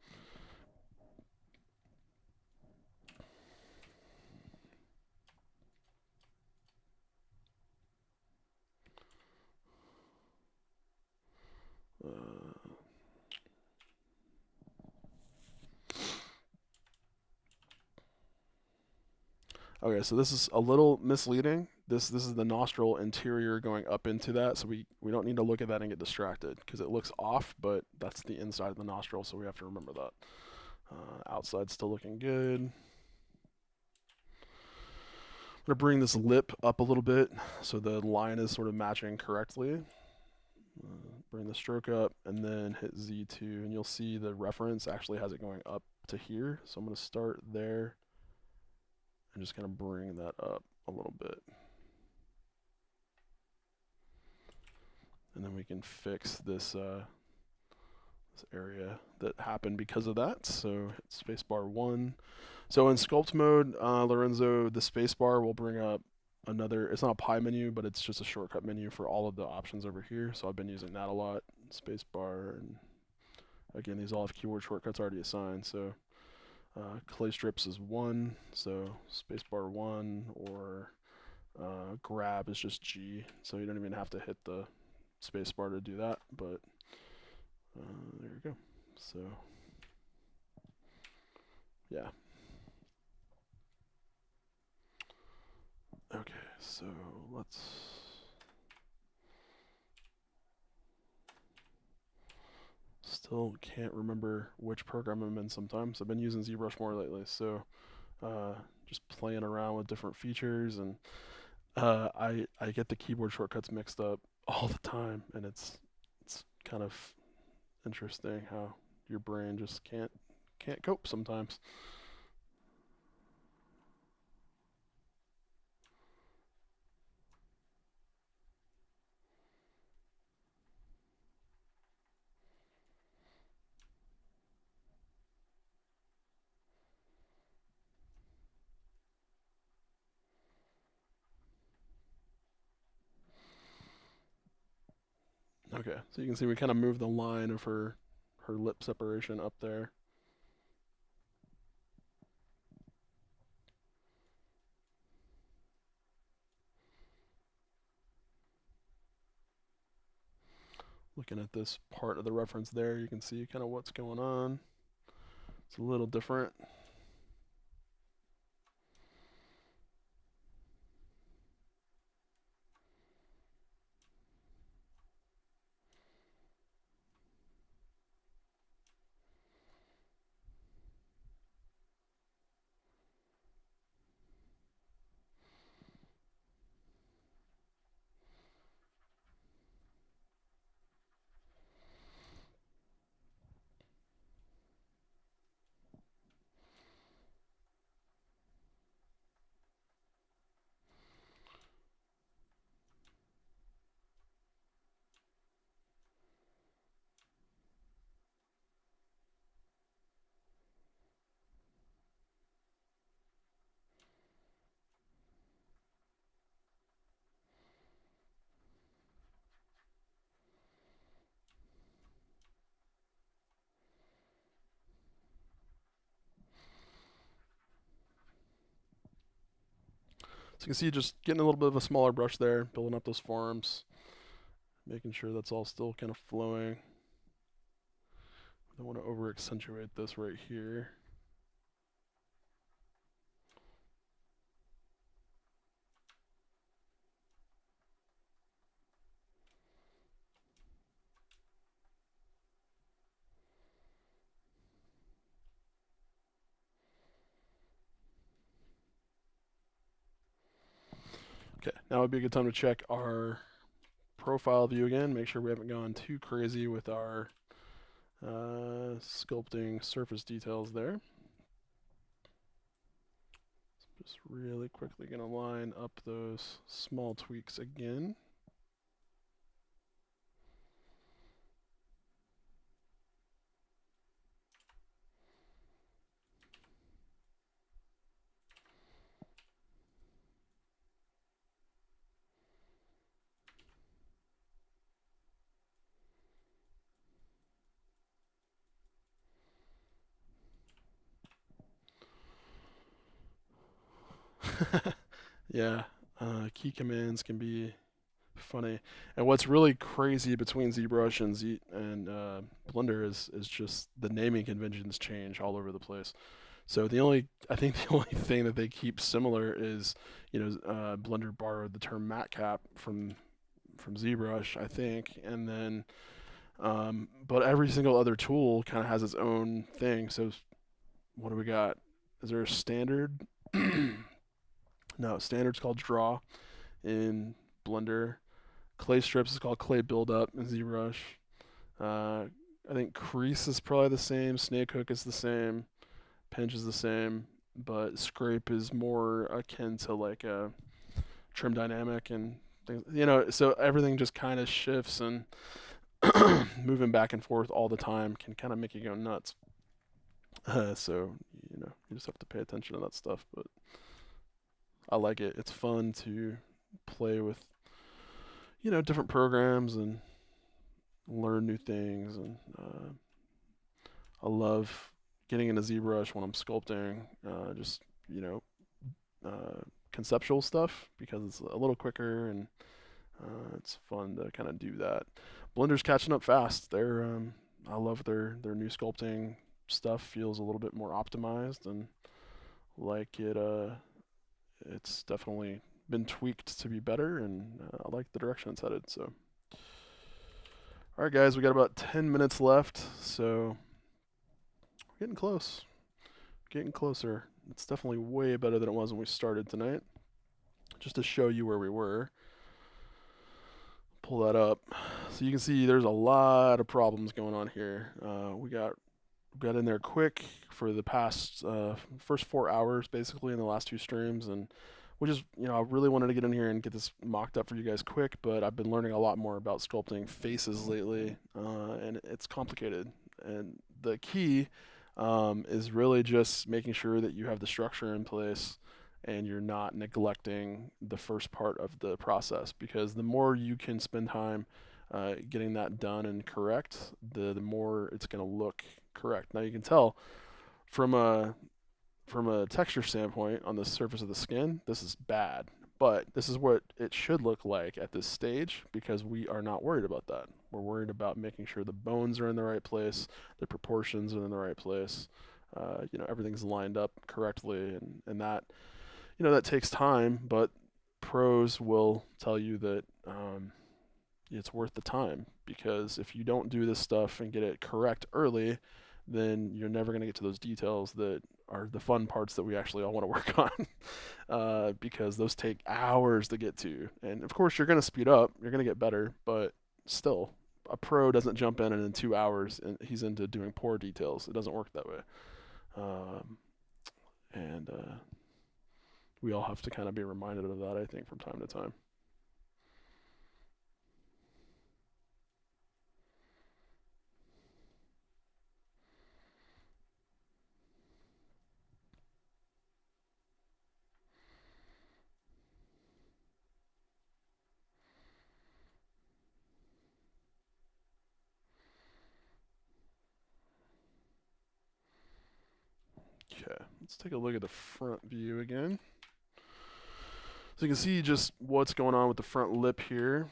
[SPEAKER 1] Okay, so this is a little misleading. This is the nostril interior going up into that, so we don't need to look at that and get distracted because it looks off, but that's the inside of the nostril, so we have to remember that. Outside's still looking good. I'm gonna bring this lip up a little bit so the line is sort of matching correctly. Bring the stroke up and then hit Z2, and you'll see the reference actually has it going up to here. So I'm gonna start there and just kind of bring that up a little bit. And then we can fix this this area that happened because of that. So hit spacebar 1. So in sculpt mode, Lorenzo, the spacebar will bring up another, it's not a pie menu, but it's just a shortcut menu for all of the options over here. So I've been using that a lot, spacebar, and again, these all have keyboard shortcuts already assigned. So clay strips is 1, so spacebar 1, or grab is just G, so you don't even have to hit the spacebar to do that, but there you go. So yeah. Okay, so let's still can't remember which program I'm in sometimes. I've been using ZBrush more lately, so just playing around with different features, and I get the keyboard shortcuts mixed up all the time, and it's kind of interesting how your brain just can't cope sometimes. Okay, so you can see we kind of move the line of her lip separation up there. Looking at this part of the reference there, you can see kind of what's going on. It's a little different. So you can see just getting a little bit of a smaller brush there, building up those forms, making sure that's all still kind of flowing. I don't want to over accentuate this right here. Okay, now would be a good time to check our profile view again, make sure we haven't gone too crazy with our sculpting surface details there. Just really quickly going to line up those small tweaks again. Yeah, key commands can be funny. And what's really crazy between ZBrush and Blender is just the naming conventions change all over the place. So I think the only thing that they keep similar is, Blender borrowed the term matte cap from ZBrush, I think, and then, but every single other tool kind of has its own thing. So what do we got? Is there a standard? No, standard's called draw in Blender. Clay strips is called clay buildup in ZBrush. I think crease is probably the same. Snake hook is the same. Pinch is the same, but scrape is more akin to like a trim dynamic and things. So everything just kind of shifts, and moving back and forth all the time can kind of make you go nuts. So you just have to pay attention to that stuff. But I like it. It's fun to play with different programs and learn new things, and I love getting into ZBrush when I'm sculpting, just conceptual stuff, because it's a little quicker, and it's fun to kind of do that. Blender's catching up fast. I love their new sculpting stuff. Feels a little bit more optimized, and like it's definitely been tweaked to be better, and I like the direction it's headed. So, all right, guys, we got about 10 minutes left, so we're getting close, getting closer. It's definitely way better than it was when we started tonight. Just to show you where we were, pull that up. So you can see there's a lot of problems going on here. We got in there quick for the past first 4 hours basically in the last two streams, and which is, I really wanted to get in here and get this mocked up for you guys quick, but I've been learning a lot more about sculpting faces lately, and it's complicated. And the key is really just making sure that you have the structure in place and you're not neglecting the first part of the process, because the more you can spend time getting that done and correct, the more it's going to look correct. Now you can tell from a texture standpoint on the surface of the skin, this is bad. But this is what it should look like at this stage, because we are not worried about that. We're worried about making sure the bones are in the right place, the proportions are in the right place, everything's lined up correctly, and that, that takes time, but pros will tell you that it's worth the time, because if you don't do this stuff and get it correct early, then you're never going to get to those details that are the fun parts that we actually all want to work on, because those take hours to get to. And of course, you're going to speed up, you're going to get better, but still, a pro doesn't jump in and in 2 hours and he's into doing poor details. It doesn't work that way. And we all have to kind of be reminded of that, I think, from time to time. Okay, let's take a look at the front view again. So you can see just what's going on with the front lip here.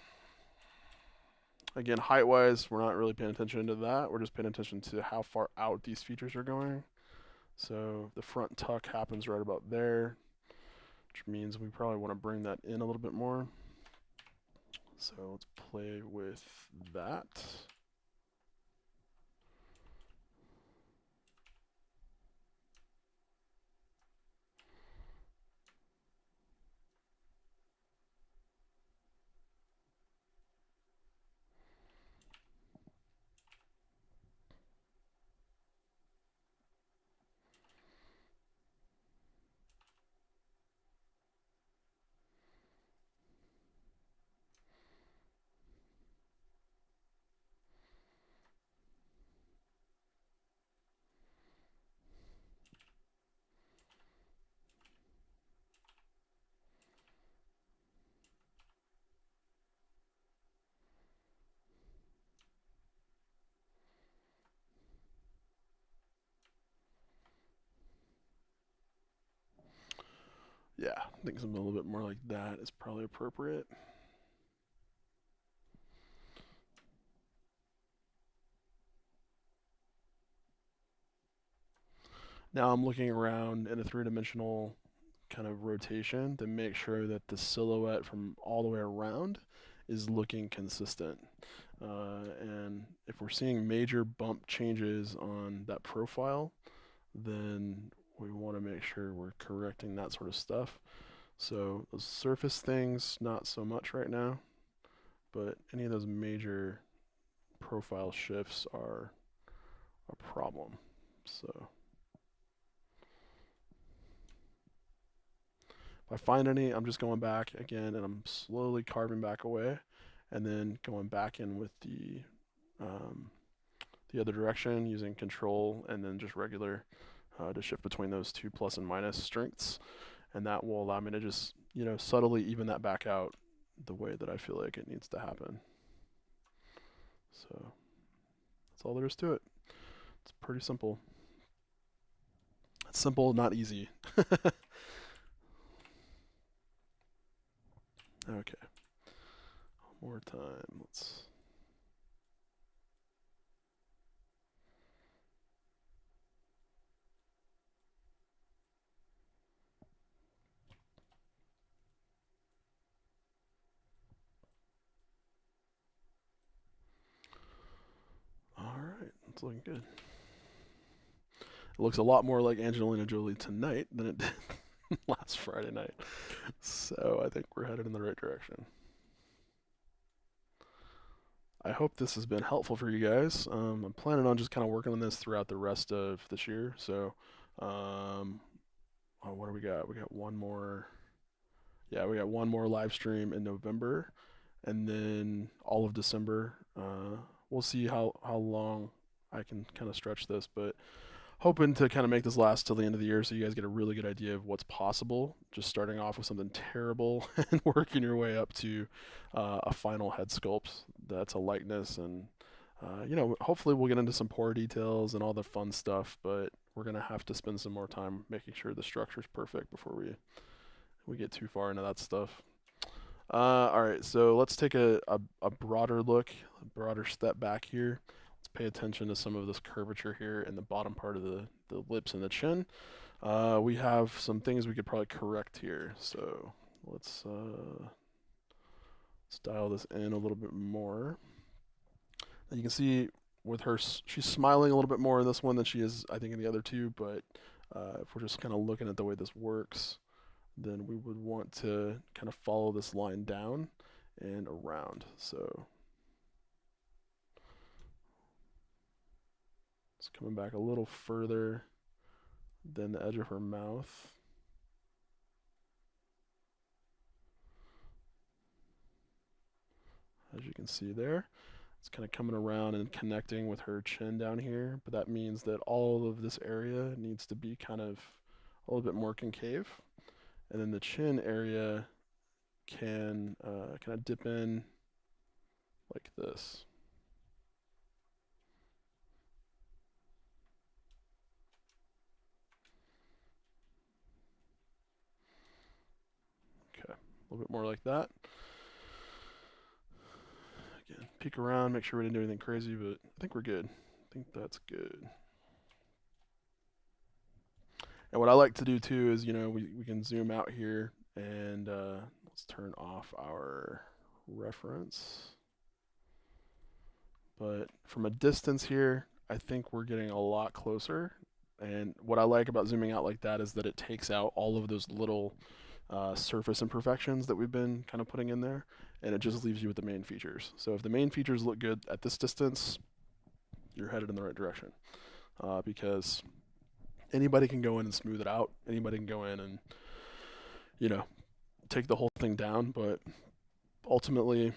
[SPEAKER 1] Again, height-wise, we're not really paying attention to that. We're just paying attention to how far out these features are going. So the front tuck happens right about there, which means we probably want to bring that in a little bit more. So let's play with that. Yeah, I think something a little bit more like that is probably appropriate. Now I'm looking around in a three-dimensional kind of rotation to make sure that the silhouette from all the way around is looking consistent. And if we're seeing major bump changes on that profile, then we want to make sure we're correcting that sort of stuff. So those surface things, not so much right now, but any of those major profile shifts are a problem. So if I find any, I'm just going back again and I'm slowly carving back away, and then going back in with the other direction using control and then just regular to shift between those two plus and minus strengths, and that will allow me to just subtly even that back out the way that I feel like it needs to happen. So that's all there is to it. It's pretty simple. It's simple, not easy. Okay. One more time. Let's. All right. It's looking good. It looks a lot more like Angelina Jolie tonight than it did last Friday night. So I think we're headed in the right direction. I hope this has been helpful for you guys. I'm planning on just kind of working on this throughout the rest of this year. So, um, oh, what do we got? We got one more. Yeah, we got one more live stream in November, and then all of December. We'll see how long I can kind of stretch this, but hoping to kind of make this last till the end of the year so you guys get a really good idea of what's possible. Just starting off with something terrible and working your way up to a final head sculpt that's a likeness. And, hopefully we'll get into some pour details and all the fun stuff, but we're going to have to spend some more time making sure the structure's perfect before we get too far into that stuff. All right, so let's take a broader look, a broader step back here. Let's pay attention to some of this curvature here in the bottom part of the lips and the chin. We have some things we could probably correct here. So let's dial this in a little bit more. And you can see with her, she's smiling a little bit more in this one than she is, I think, in the other two. But if we're just kind of looking at the way this works, then we would want to kind of follow this line down and around. So it's coming back a little further than the edge of her mouth. As you can see there, it's kind of coming around and connecting with her chin down here, but that means that all of this area needs to be kind of a little bit more concave. And then the chin area can kind of dip in like this. Okay, a little bit more like that. Again, peek around, make sure we didn't do anything crazy, but I think we're good. I think that's good. And what I like to do too is, we can zoom out here and let's turn off our reference. But from a distance here, I think we're getting a lot closer. And what I like about zooming out like that is that it takes out all of those little surface imperfections that we've been kind of putting in there, and it just leaves you with the main features. So if the main features look good at this distance, you're headed in the right direction. Because anybody can go in and smooth it out. Anybody can go in and, take the whole thing down. But ultimately,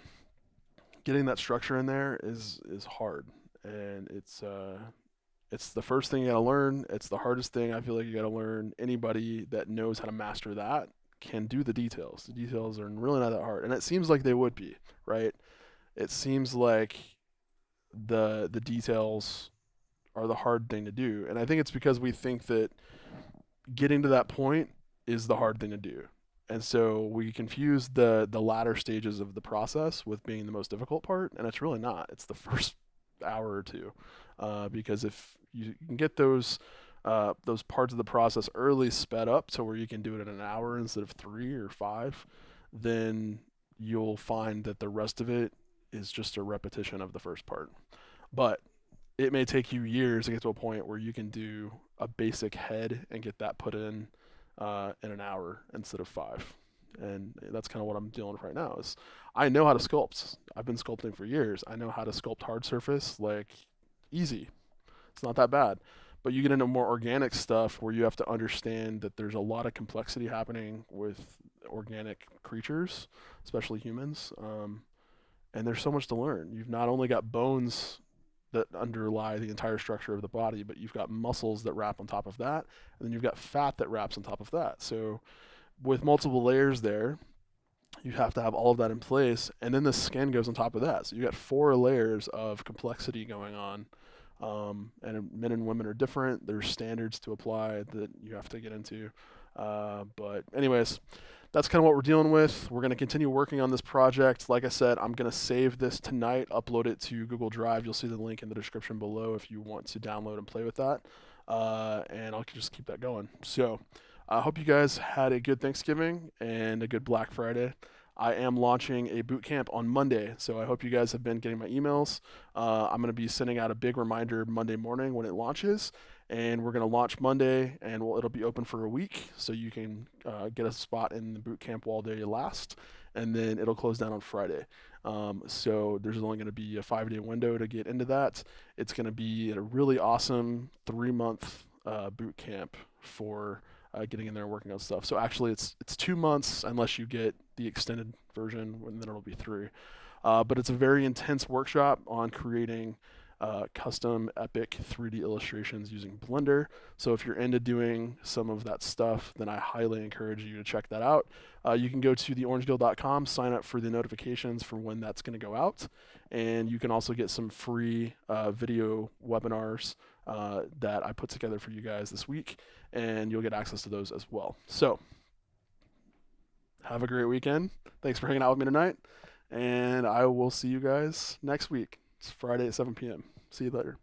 [SPEAKER 1] getting that structure in there is hard, and it's the first thing you gotta learn. It's the hardest thing I feel like you gotta learn. Anybody that knows how to master that can do the details. The details are really not that hard, and it seems like they would be, right? It seems like the details are the hard thing to do, and I think it's because we think that getting to that point is the hard thing to do. And so we confuse the latter stages of the process with being the most difficult part, and it's really not. It's the first hour or two, because if you can get those parts of the process early sped up to where you can do it in an hour instead of 3 or 5, then you'll find that the rest of it is just a repetition of the first part. But it may take you years to get to a point where you can do a basic head and get that put in an hour instead of 5. And that's kind of what I'm dealing with right now. Is I know how to sculpt. I've been sculpting for years. I know how to sculpt hard surface like easy. It's not that bad. But you get into more organic stuff where you have to understand that there's a lot of complexity happening with organic creatures, especially humans. And there's so much to learn. You've not only got bones that underlie the entire structure of the body, but you've got muscles that wrap on top of that, and then you've got fat that wraps on top of that. So with multiple layers there, you have to have all of that in place, and then the skin goes on top of that. So you got 4 layers of complexity going on. And men and women are different. There's standards to apply that you have to get into. But anyways, that's kind of what we're dealing with. We're going to continue working on this project. Like I said, I'm going to save this tonight, upload it to Google Drive. You'll see the link in the description below if you want to download and play with that. And I'll just keep that going. So I hope you guys had a good Thanksgiving and a good Black Friday. I am launching a boot camp on Monday, so I hope you guys have been getting my emails. I'm going to be sending out a big reminder Monday morning when it launches, and we're going to launch Monday, and it'll be open for a week, so you can get a spot in the boot camp while they last, and then it'll close down on Friday. So there's only going to be a 5-day window to get into that. It's going to be a really awesome 3-month boot camp for getting in there and working on stuff. So actually, it's 2 months unless you get the extended version, and then it'll be 3. But it's a very intense workshop on creating custom epic 3D illustrations using Blender. So if you're into doing some of that stuff, then I highly encourage you to check that out. You can go to theorangeguild.com, sign up for the notifications for when that's going to go out, and you can also get some free video webinars that I put together for you guys this week, and you'll get access to those as well. So have a great weekend. Thanks for hanging out with me tonight, and I will see you guys next week. It's Friday at 7 p.m. See you later.